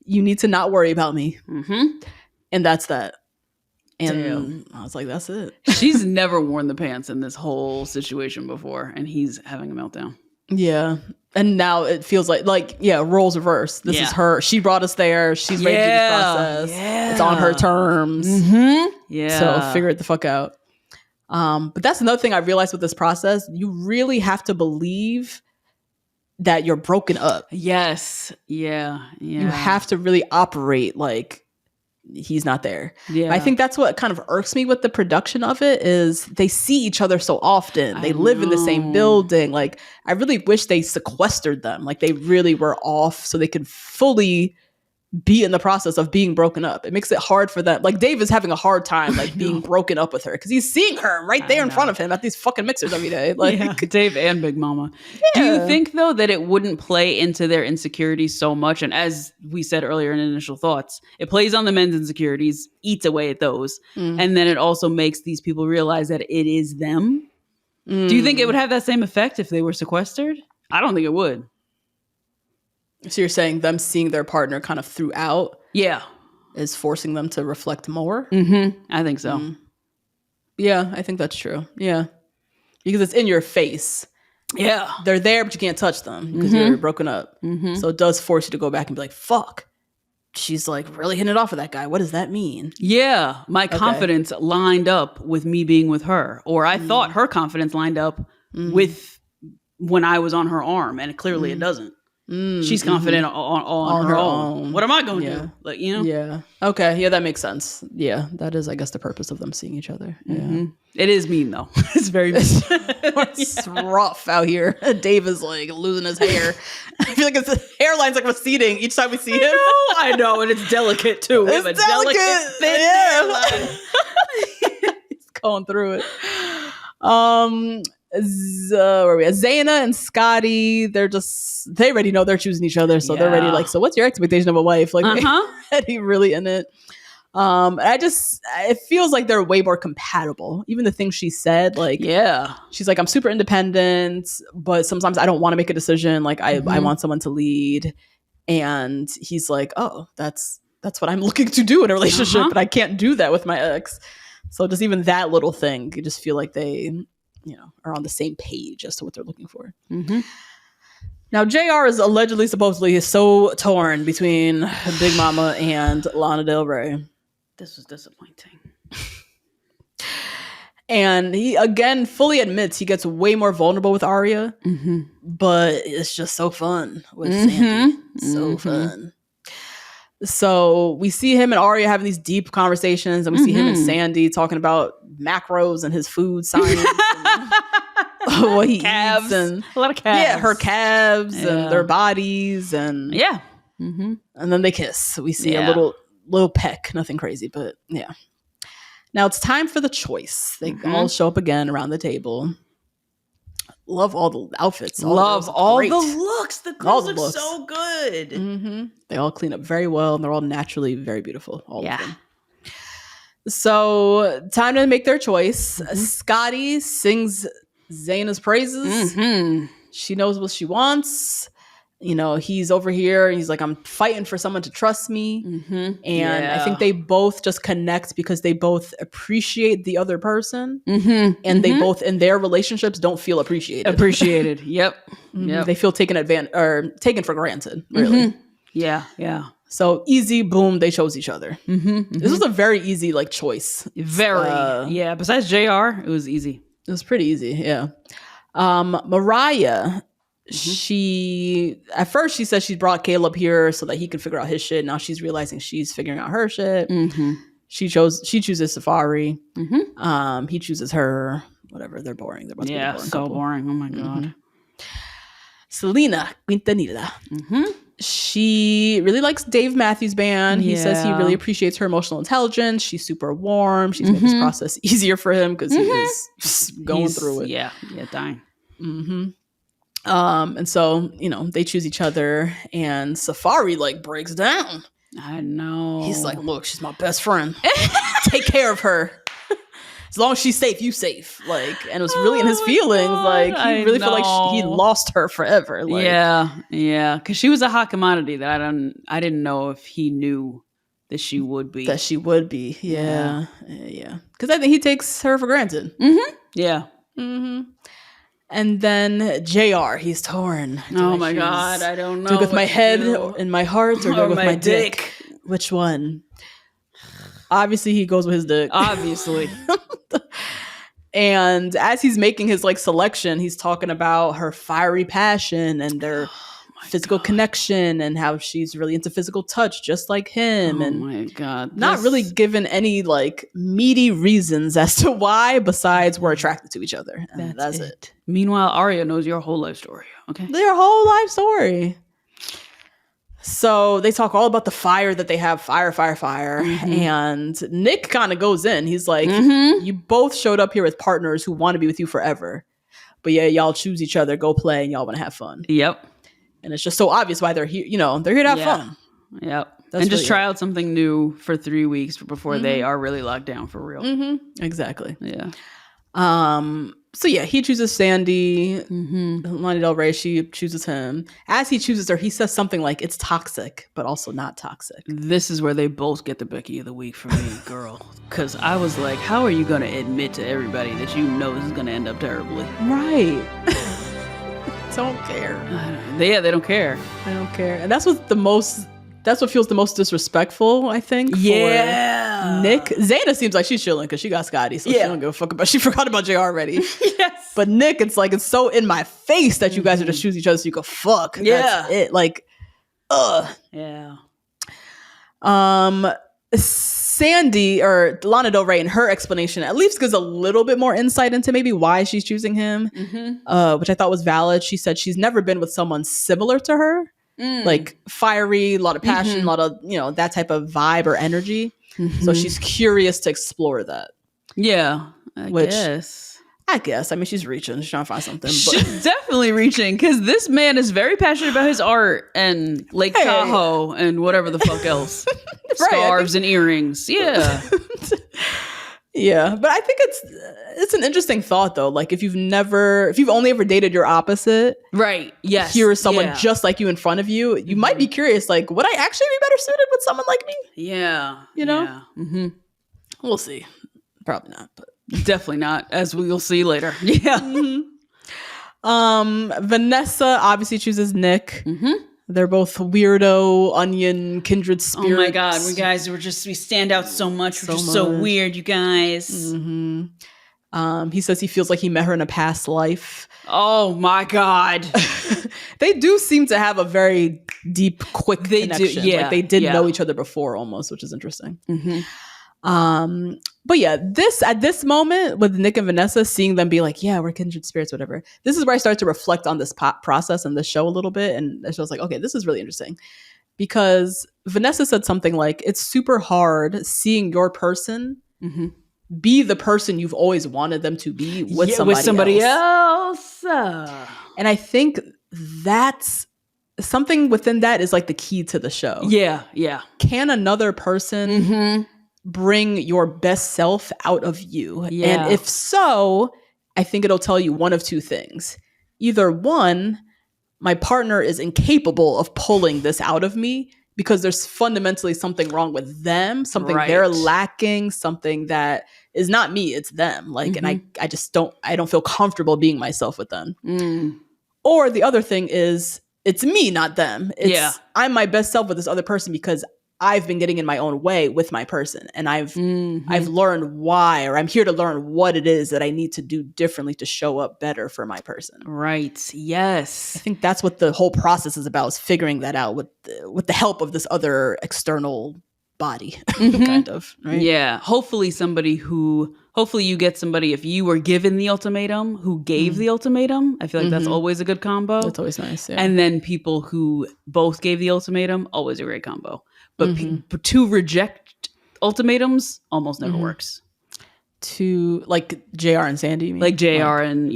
You need to not worry about me." And that's that. And I was like, that's it. She's never worn the pants in this whole situation before, and he's having a meltdown. Yeah. And now it feels like roles reverse. This is her. She brought us there. She's ready to do this process. It's on her terms. So figure it the fuck out. But that's another thing I realized with this process. You really have to believe that you're broken up. Yes. Yeah. Yeah. You have to really operate like he's not there. Yeah. I think that's what kind of irks me with the production of it is they see each other so often. They live in the same building. Like, I really wish they sequestered them. Like, they really were off so they could fully be in the process of being broken up. It makes it hard for them. Like, Dave is having a hard time like being broken up with her because he's seeing her right there in front of him at these fucking mixers every day. Like, Dave and Big Mama. Do you think though that it wouldn't play into their insecurities so much? And as we said earlier in initial thoughts, it plays on the men's insecurities, eats away at those, and then it also makes these people realize that it is them. Do you think it would have that same effect if they were sequestered? I don't think it would. So you're saying them seeing their partner kind of throughout is forcing them to reflect more? I think so. Yeah, I think that's true. Yeah. Because it's in your face. Yeah. They're there, but you can't touch them because you're broken up. So it does force you to go back and be like, fuck. She's like really hitting it off with that guy. What does that mean? Yeah. My confidence lined up with me being with her. Or I thought her confidence lined up with when I was on her arm. And clearly it doesn't. She's confident on her own. What am I going to do? Like, you know? Yeah. Okay. Yeah, that makes sense. Yeah, that is, I guess, the purpose of them seeing each other. Yeah. It is mean, though. It's very mean. It's rough out here. Dave is like losing his hair. I feel like his hairline's like receding each time we see him. I know, and it's delicate, too. We have a delicate thin hairline. He's going through it. Where are we at? Zaina and Scotty, they already know they're choosing each other, so they're ready. Like, so what's your expectation of a wife? Like, he really in it. It feels like they're way more compatible. Even the things she said, like, she's like, I'm super independent, but sometimes I don't want to make a decision. Like, I want someone to lead, and he's like, oh, that's what I'm looking to do in a relationship, and I can't do that with my ex. So just even that little thing, you just feel like they, are on the same page as to what they're looking for. Now, JR is supposedly so torn between Big Mama and Lana Del Rey. This was disappointing. And he, again, fully admits he gets way more vulnerable with Arya, but it's just so fun with Sandy. So fun. So we see him and Arya having these deep conversations, and we see him and Sandy talking about macros and his food science and what he eats, and a lot of calves. Yeah, her calves and their bodies, and and then they kiss. We see a little peck, nothing crazy, but yeah. Now it's time for the choice. They all show up again around the table. Love all the outfits. Love all the looks. The girls look so good. They all clean up very well, and they're all naturally very beautiful. All of them. So, time to make their choice. Scotty sings Zaina's praises. She knows what she wants. He's over here and he's like, I'm fighting for someone to trust me. And I think they both just connect because they both appreciate the other person. And they both, in their relationships, don't feel appreciated. Yep. They feel taken for granted, really. Yeah. So easy, boom, they chose each other. This was a very easy choice. Very. Besides JR, it was easy. It was pretty easy, yeah. Mariah, at first she said she brought Caleb here so that he could figure out his shit. Now she's realizing she's figuring out her shit. She chooses Safari. He chooses her. Whatever, they're boring. They're both boring so couple. boring. Oh my god. Selena Quintanilla. She really likes Dave Matthews Band. He says he really appreciates her emotional intelligence. She's super warm. She's made this process easier for him because he is going through it. Yeah, dying. And so, they choose each other, and Safari breaks down. I know. He's like, look, she's my best friend. Take care of her. As long as she's safe, you safe. And it was really in his feelings. He really felt like he lost her forever. Yeah. Because she was a hot commodity that I didn't know if he knew that she would be. Yeah. Because I think he takes her for granted. Yeah. And then JR, he's torn. Oh my God, I don't know. Do it with my head and my heart, or do it with my dick? Which one? Obviously, he goes with his dick. Obviously. And as he's making his like selection, he's talking about her fiery passion and their physical connection and how she's really into physical touch, just like him. And my God. Not really given any like meaty reasons as to why, besides we're attracted to each other. And that's it. Meanwhile, Arya knows your whole life story. Okay. Their whole life story. So they talk all about the fire that they have, fire. And Nick kind of goes in. He's like, you both showed up here with partners who want to be with you forever. But yeah, y'all choose each other, go play, and y'all want to have fun. Yep. And it's just so obvious why they're here. You know, they're here to have fun. Yep. That's and just try out something new for 3 weeks before they are really locked down for real. Exactly. Yeah. So yeah, he chooses Sandy. Lana Del Rey, she chooses him. As he chooses her, he says something like, "It's toxic, but also not toxic." This is where they both get the Becky of the week for me, girl. Because I was like, how are you going to admit to everybody that you know this is going to end up terribly? Right. Don't care. They don't care. I don't care. And that's what feels the most disrespectful, I think. Yeah. For Nick. Zayna seems like she's chilling because she got Scotty, so she don't give a fuck about. She forgot about JR already. Yes. But Nick, it's like it's so in my face that you guys are just choosing each other so you go fuck. Yeah. That's it. Like, ugh. Yeah. Sandy or Lana Del Rey in her explanation at least gives a little bit more insight into maybe why she's choosing him, which I thought was valid. She said she's never been with someone similar to her. Like fiery, a lot of passion, a lot of, that type of vibe or energy. So she's curious to explore that. Yeah, I guess. I mean, she's reaching. She's trying to find something. But. She's definitely reaching because this man is very passionate about his art and Lake Tahoe and whatever the fuck else. Scarves and earrings. Yeah. Yeah, but I think it's an interesting thought though. Like if you've only ever dated your opposite, right? Yes, here is someone just like you in front of you. You might be curious, like, would I actually be better suited with someone like me? Yeah, Yeah. We'll see. Probably not, but definitely not, as we'll see later. Yeah. Vanessa obviously chooses Nick. They're both weirdo, onion, kindred spirits. Oh my God, we stand out so much. We're just so weird, you guys. He says he feels like he met her in a past life. Oh my God. They do seem to have a very deep, quick connection. Like they did know each other before almost, which is interesting. But yeah, at this moment with Nick and Vanessa, seeing them be like, yeah, we're kindred spirits, whatever. This is where I start to reflect on this process and the show a little bit. And the show's like, okay, this is really interesting. Because Vanessa said something like, it's super hard seeing your person be the person you've always wanted them to be with somebody else. And I think that's something within that is like the key to the show. Yeah, yeah. Can another person bring your best self out of you? Yeah. And if so, I think it'll tell you one of two things. Either one, my partner is incapable of pulling this out of me because there's fundamentally something wrong with them, something they're lacking, something that is not me, it's them. Like, and I just don't feel comfortable being myself with them. Or the other thing is, it's me, not them. I'm my best self with this other person because I've been getting in my own way with my person, and I've learned why, or I'm here to learn what it is that I need to do differently to show up better for my person. Right. Yes. I think that's what the whole process is about, is figuring that out with the help of this other external body, kind of. Right? Yeah. Hopefully you get somebody, if you were given the ultimatum, who gave the ultimatum. I feel like that's always a good combo. That's always nice. Yeah. And then people who both gave the ultimatum, always a great combo. But to reject ultimatums almost never works. To like JR and Sandy, you mean? Like JR and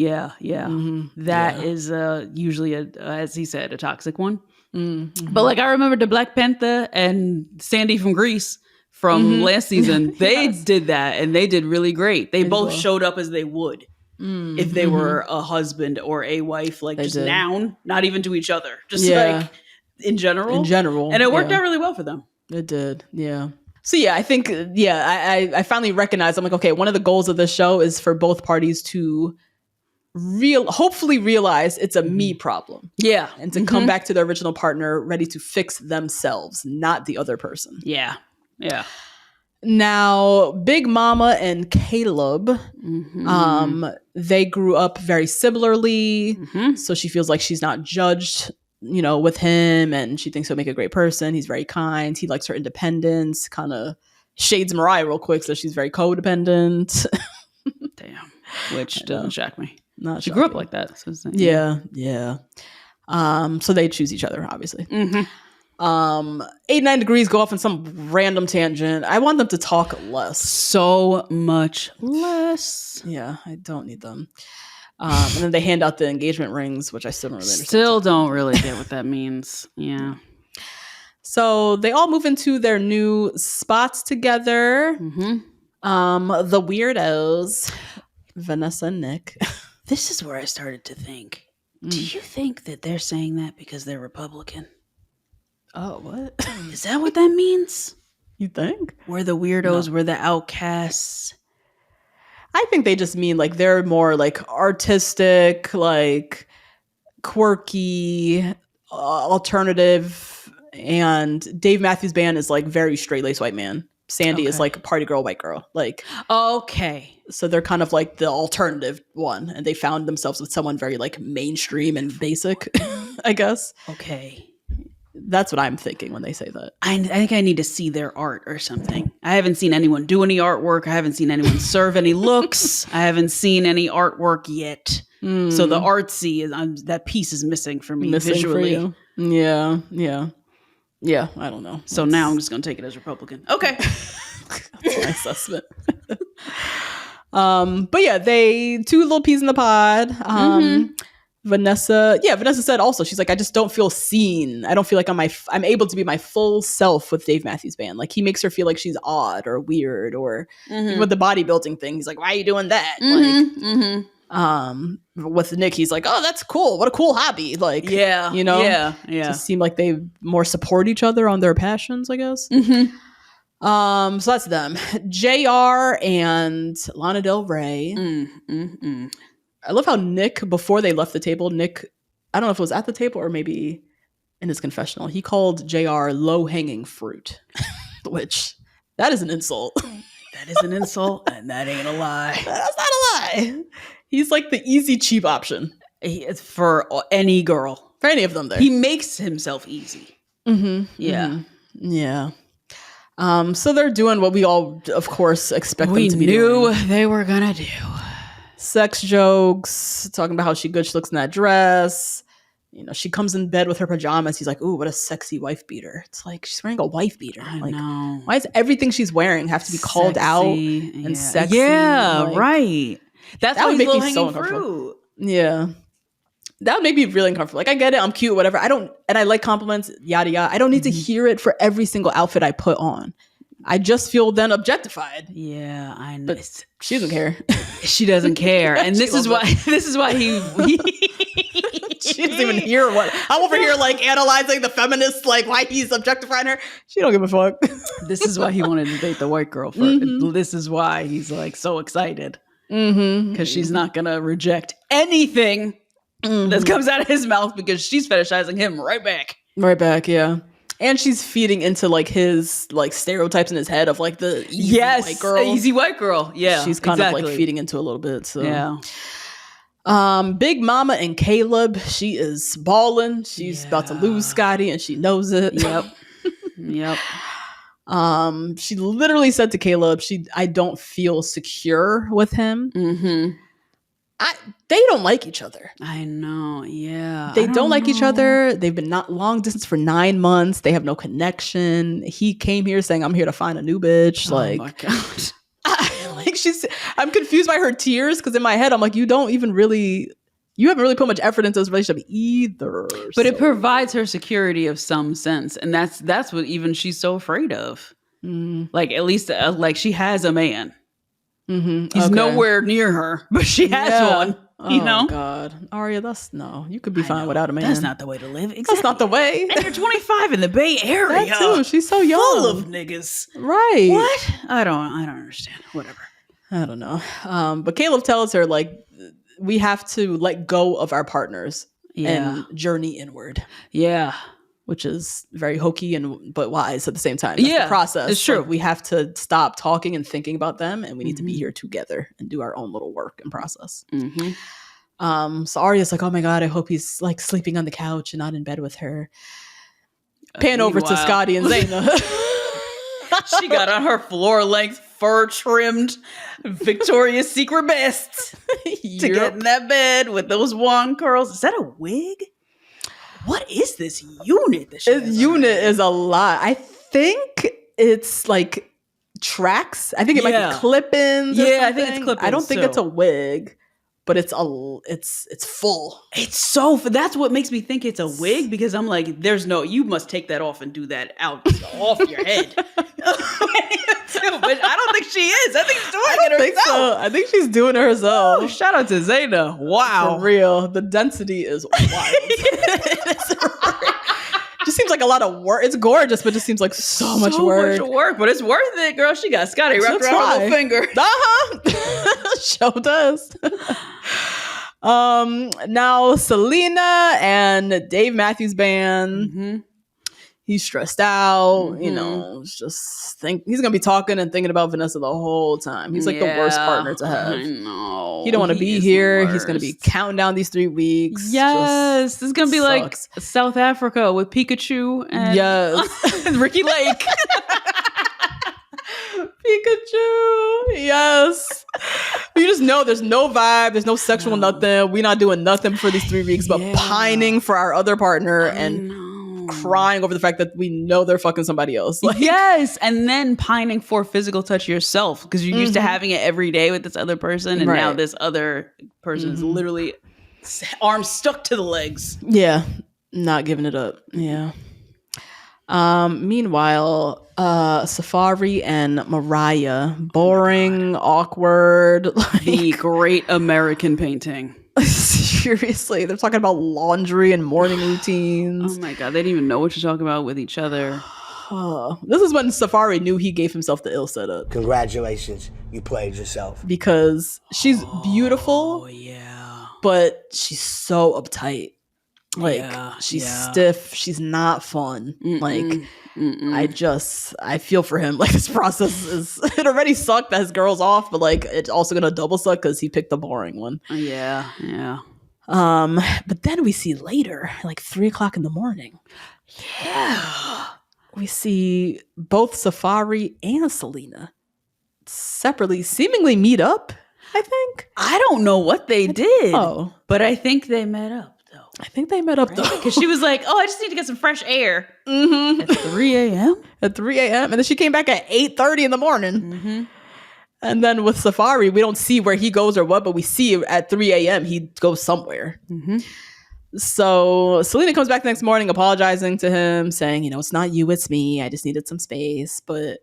that is usually as he said, a toxic one. But like I remember the Black Panther and Sandy from Greece from last season, they did that and they did really great. They both showed up as they would if they were a husband or a wife, like just noun, not even to each other, just like in general. And it worked out really well for them. It did. Yeah. So yeah, I think, I finally recognized, I'm like, okay, one of the goals of the show is for both parties to hopefully realize it's a me problem. Yeah. And to come back to their original partner ready to fix themselves, not the other person. Yeah. Yeah. Now, Big Mama and Caleb, they grew up very similarly. So she feels like she's not judged, with him, and she thinks he'll make a great person. He's very kind. He likes her independence, kind of shades Mariah real quick. So she's very codependent. Damn. Which doesn't shock me. Not she shocking. grew up like that. So yeah. So they choose each other, obviously. 89 Degrees go off on some random tangent. I want them to talk less. So much less. Yeah, I don't need them. And then they hand out the engagement rings, which I still don't really understand. Still don't really get what that means. Yeah. So they all move into their new spots together. The weirdos, Vanessa and Nick. This is where I started to think. Do you think that they're saying that because they're Republican? Oh, what? Is that what that means? You think? We're the weirdos, we're the outcasts. I think they just mean like they're more like artistic, like quirky, alternative, and Dave Matthews Band is like very straight-laced white man. Sandy is like party girl, white girl. Like, okay. So they're kind of like the alternative one, and they found themselves with someone very like mainstream and basic, I guess. Okay. That's what I'm thinking when they say that. I think I need to see their art or something. I haven't seen anyone do any artwork. I haven't seen anyone serve any looks. I haven't seen any artwork yet. So the artsy that piece is missing for me visually. For you. Yeah. I don't know. So now I'm just gonna take it as Republican. Okay. That's my assessment. But yeah, two little peas in the pod. Vanessa said also, she's like, I just don't feel seen. I don't feel like I'm able to be my full self with Dave Matthews Band. Like, he makes her feel like she's odd or weird, or even with the bodybuilding thing, he's like, why are you doing that? With Nick, he's like, oh, that's cool. What a cool hobby. Like, just seem like they more support each other on their passions, I guess. So that's them. JR and Lana Del Rey. I love how Nick, before they left the table, I don't know if it was at the table or maybe in his confessional, he called JR low-hanging fruit, which, that is an insult. That is an insult, and that ain't a lie. That's not a lie. He's like the easy, cheap option. It's for any girl. For any of them there. He makes himself easy. Yeah. So they're doing what we all, of course, expect them to be doing. We knew they were gonna do. Sex jokes, talking about how good she looks in that dress. She comes in bed with her pajamas. He's like, ooh, what a sexy wife beater. It's like, she's wearing a wife beater. I know. Why does everything she's wearing have to be called out and sexy? Yeah, right. That would make me so uncomfortable. Yeah. That would make me really uncomfortable. Like, I get it. I'm cute, whatever. And I like compliments, yada, yada. I don't need to hear it for every single outfit I put on. I just feel then objectified. Yeah, I know. But she doesn't care. She doesn't care. And this is why he she doesn't even hear what I'm over here like analyzing the feminist, like why he's objectifying her. She don't give a fuck. This is why he wanted to date the white girl first. This is why he's like so excited. Because she's not gonna reject anything that comes out of his mouth, because she's fetishizing him right back. Right back, yeah. And she's feeding into like his like stereotypes in his head of like the easy white girl. Easy white girl. Yeah. She's kind of like feeding into a little bit. So yeah. Big Mama and Caleb, she is balling. She's about to lose Scotty and she knows it. Yep. She literally said to Caleb, I don't feel secure with him. They don't like each other. I know. Yeah. They don't like each other. They've been not long distance for 9 months. They have no connection. He came here saying, I'm here to find a new bitch. Oh my God. I'm confused by her tears, because in my head, I'm like, you haven't really put much effort into this relationship either. But it provides her security of some sense. And that's what even she's so afraid of. Like, at least like she has a man. He's nowhere near her, but she has one. Oh God, Aria, you could be fine without a man. That's not the way to live. Exactly. That's not the way. And you're 25 in the Bay Area. That too. She's so young. Full of niggas. Right. What? I don't understand. Whatever. I don't know. But Caleb tells her, like, we have to let go of our partners and journey inward. Yeah. which is very hokey but wise at the same time. That's the process. It's true. Like, we have to stop talking and thinking about them, and we need to be here together and do our own little work and process. So Arya's like, oh my God, I hope he's like sleeping on the couch and not in bed with her. Pan over to Scotty and Zaina. She got on her floor-length, fur-trimmed Victoria's Secret best to get in that bed with those wand curls. Is that a wig? What is this unit? This unit is a lot. I think it's like tracks. I think it might be clip-ins. Yeah, I think it's clip-ins. I don't think it's a wig. But it's full. It's so, that's what makes me think it's a wig, because I'm like, you must take that off and do that off your head. But I don't think she is. I think she's doing it herself. So. I think she's doing it herself. Oh, shout out to Zaina. Wow. For real. The density is wild. Just seems like a lot of work. It's gorgeous, but just seems like so much work. But it's worth it, girl. She got Scotty wrapped around her little finger. Show does. Now Selena and Dave Matthews Band. He's stressed out. You know, he's gonna be talking and thinking about Vanessa the whole time. He's like the worst partner to have. I know. He don't want to be here. He's gonna be counting down these 3 weeks. Yes, this is gonna be like South Africa with Pikachu and Ricky Lake. Pikachu, yes. You just know there's no vibe, there's no sexual nothing. We're not doing nothing for these 3 weeks, but pining for our other partner and crying over the fact that we know they're fucking somebody else. Like, yes, and then pining for physical touch yourself, because you're used to having it every day with this other person, and now this other person is literally arms stuck to the legs. Yeah, not giving it up. Yeah. Meanwhile, Safari and Mariah, boring, awkward, the great American painting. Seriously, they're talking about laundry and morning routines. Oh my God, they didn't even know what to talk about with each other. This is when Safari knew he gave himself the ill setup. Congratulations, you played yourself. Because she's beautiful, but she's so uptight. Like, she's stiff. She's not fun. I feel for him. Like, this process it already sucked that his girl's off, but like, it's also gonna double suck because he picked the boring one. Yeah. But then we see later, like 3:00 in the morning. Yeah. We see both Safari and Selena separately seemingly meet up, I think. I don't know what they did. But I think they met up. I think they met up though. Because she was like, I just need to get some fresh air. At 3 a.m.? At 3 a.m. And then she came back at 8:30 in the morning. And then with Safari, we don't see where he goes or what, but we see at 3 a.m. he goes somewhere. So Selena comes back the next morning apologizing to him, saying, it's not you, it's me. I just needed some space. But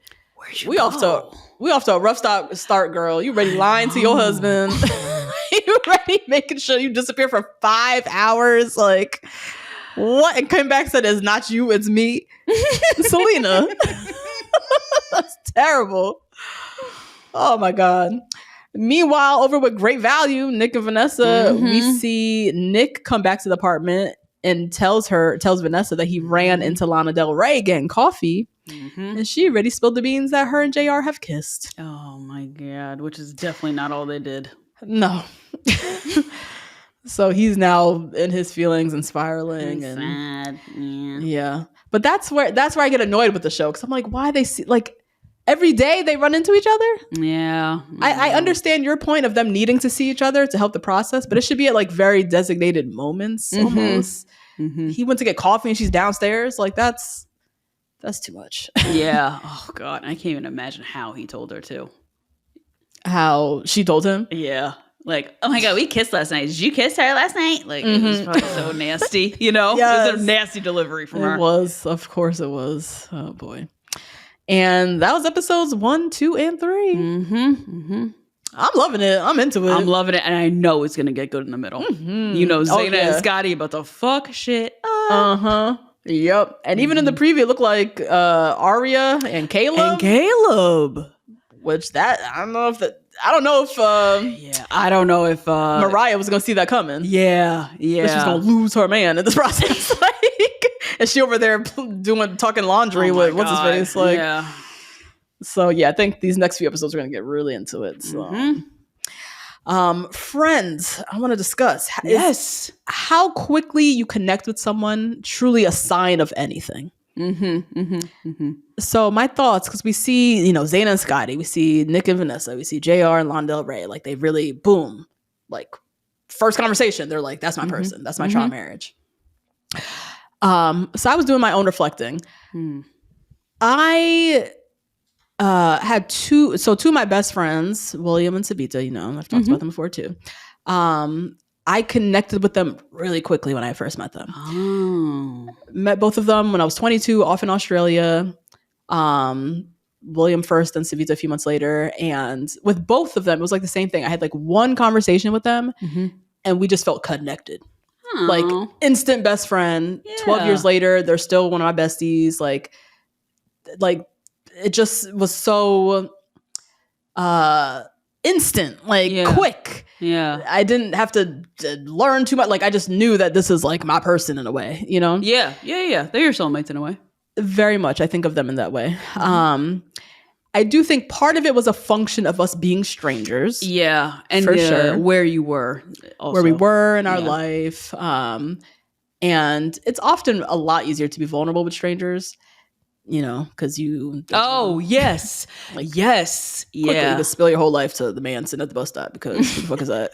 we off to a rough start, girl. You ready lying to your husband? You ready making sure you disappear for 5 hours? Like, what? And came back and said, it's not you, it's me. Selena. That's terrible. Oh my God. Meanwhile, over with Great Value, Nick and Vanessa, we see Nick come back to the apartment and tells Vanessa that he ran into Lana Del Rey getting coffee. And she already spilled the beans that her and JR have kissed. Oh my God, which is definitely not all they did. No. So he's now in his feelings and spiraling. And sad. Yeah. But that's where I get annoyed with the show, because I'm like, why they see, like, every day they run into each other? Yeah. I understand your point of them needing to see each other to help the process, but it should be at like very designated moments almost. He went to get coffee and she's downstairs. Like, that's too much. Yeah. Oh God. I can't even imagine how he told her to. How she told him? Yeah. Like, oh my God, we kissed last night. Did you kiss her last night? Like, it was probably so nasty, Yes. It was a nasty delivery from her. It was. Of course it was. Oh boy. And that was episodes 1, 2, and 3. I'm loving it. I'm into it. I'm loving it. And I know it's going to get good in the middle. Zaina and Scotty about to fuck shit up. Yep. And even in the preview, it looked like Arya and Caleb. Which I don't know if Mariah was gonna see that coming. Yeah. She's gonna lose her man in this process. Like, and she over there talking laundry with what's his face. Like, yeah. So yeah, I think these next few episodes are gonna get really into it. So, Friends, I want to discuss. Yes, is how quickly you connect with someone truly a sign of anything? So my thoughts, because we see, Zayn and Scotty, we see Nick and Vanessa, we see JR and Londell Ray, like they really boom, like first conversation, they're like, that's my person, that's my trial marriage. So I was doing my own reflecting. I had two of my best friends, William and Sabita, I've talked about them before too. I connected with them really quickly when I first met them. Met both of them when I was 22, off in Australia. William first, then Savita a few months later. And with both of them, it was like the same thing. I had like one conversation with them and we just felt connected. Like instant best friend. Yeah. 12 years later, they're still one of my besties. Like it just was so instant, like quick. Yeah. I didn't have to learn too much. Like I just knew that this is like my person in a way, Yeah. They're your soulmates in a way. Very much. I think of them in that way. I do think part of it was a function of us being strangers. Yeah. And for sure. Where you were. Also. Where we were in our life. And it's often a lot easier to be vulnerable with strangers. Because you... yes. Like, yes. Quickly, you can spill your whole life to the man sitting at the bus stop because what the fuck is that,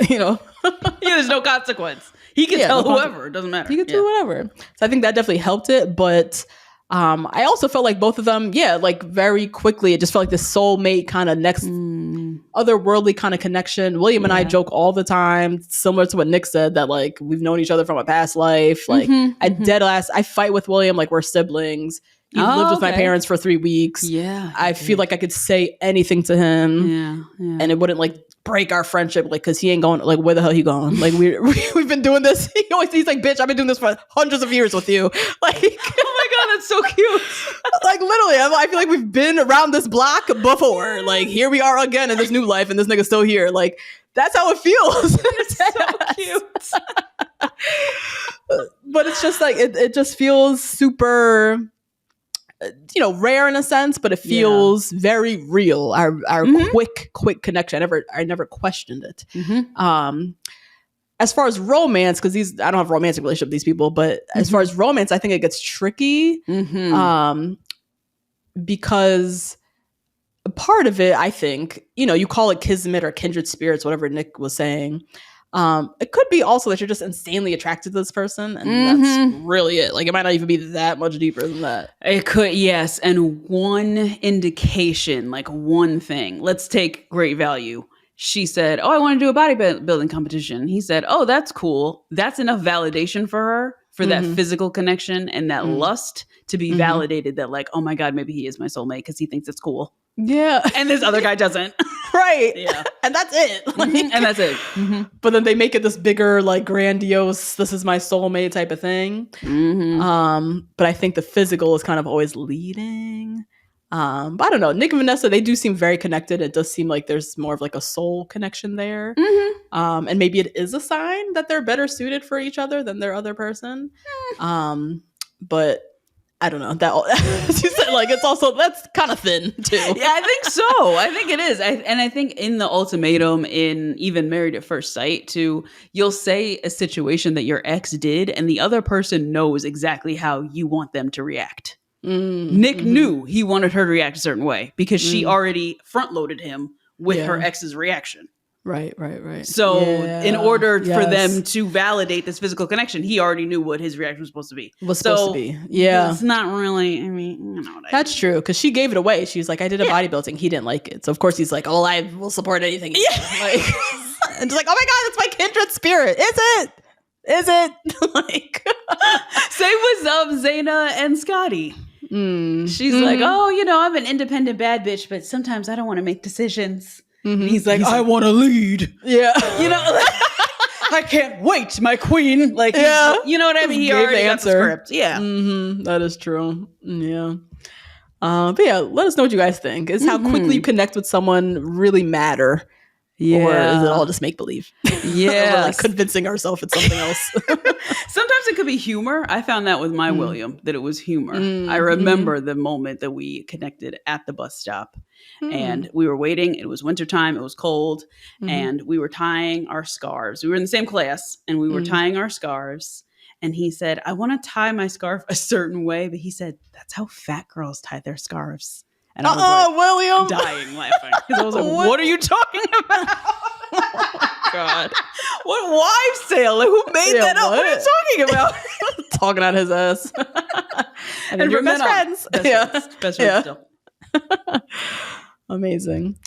there's no consequence. He can tell whoever. It doesn't matter. He can do whatever. So I think that definitely helped it. But I also felt like both of them, like very quickly, it just felt like this soulmate kind of next otherworldly kind of connection. William and I joke all the time, similar to what Nick said, that like we've known each other from a past life. Like I fight with William like we're siblings. He lived with my parents for 3 weeks. Yeah. I feel like I could say anything to him. Yeah. And it wouldn't like break our friendship, like, cause he ain't going, like, where the hell he going? Like we've been doing this. He's like, bitch, I've been doing this for hundreds of years with you. Like, oh my God, that's so cute. Like literally, I feel like we've been around this block before. Like here we are again in this new life and this nigga's still here. Like that's how it feels. It's so cute. But it's just like, it just feels super, rare in a sense, but it feels very real. Our quick connection. I never questioned it. As far as romance, because I don't have a romantic relationship with these people, but as far as romance, I think it gets tricky. Because part of it, I think, you call it kismet or kindred spirits, whatever Nick was saying. It could be also that you're just insanely attracted to this person, and that's really it. Like it might not even be that much deeper than that. It could, yes. And one indication, like one thing. Let's take Great Value. She said, "Oh, I want to do a bodybuilding competition." He said, "Oh, that's cool." That's enough validation for her, for that physical connection and that lust to be validated. That like, oh my God, maybe he is my soulmate because he thinks it's cool. Yeah, and this other guy doesn't. Right. Yeah. And that's it. Like, and that's it. But then they make it this bigger, like grandiose, this is my soulmate type of thing. But I think the physical is kind of always leading. But I don't know. Nick and Vanessa, they do seem very connected. It does seem like there's more of like a soul connection there. And maybe it is a sign that they're better suited for each other than their other person. But I don't know. That you said, like, it's also, that's kind of thin too. Yeah, I think so. I think it is. I think in the Ultimatum, in even Married at First Sight too, you'll say a situation that your ex did and the other person knows exactly how you want them to react. Nick knew he wanted her to react a certain way because she already front loaded him with her ex's reaction. Right. So in order for them to validate this physical connection, he already knew what his reaction was supposed to be. Yeah. It's not really, that's true. Because she gave it away. She was like, I did a bodybuilding. He didn't like it. So of course he's like, oh, I will support anything. Like, and just like, oh my God, it's my kindred spirit. Is it? Like, same with Zaina and Scotty. She's like, oh, I'm an independent bad bitch, but sometimes I don't want to make decisions. And he's like, I want to lead. Yeah. I can't wait, my queen. Like, you know what I mean? He already got the script. Yeah. That is true. Yeah. But yeah, let us know what you guys think. Is how quickly you connect with someone really matter? Or is it all just make believe? Yeah. We're like convincing ourselves it's something else. Sometimes it could be humor. I found that with my William, that it was humor. I remember the moment that we connected at the bus stop and we were waiting. It was wintertime. It was cold and we were tying our scarves. We were in the same class and we were tying our scarves. And he said, I want to tie my scarf a certain way. But he said, that's how fat girls tie their scarves. And I was like, William, dying laughing. Because I was like, what are you talking about? Oh my God. What wives' tale? Who made that up? What are you talking about? Talking out his ass. And you're best friends. Best friends still. Amazing.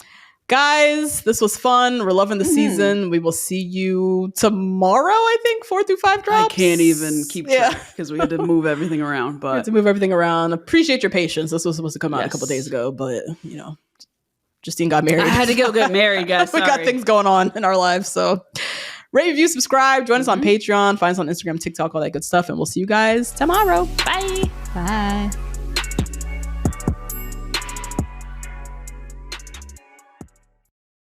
Guys, this was fun. We're loving the season. We will see you tomorrow, I think. 4 through 5 drops. I can't even keep track because we had to move everything around. But we had to move everything around. Appreciate your patience. This was supposed to come out a couple days ago, but Justine got married. I had to go get married, guys. We got things going on in our lives. So rate, review, subscribe. Join us on Patreon. Find us on Instagram, TikTok, all that good stuff. And we'll see you guys tomorrow. Bye. Bye.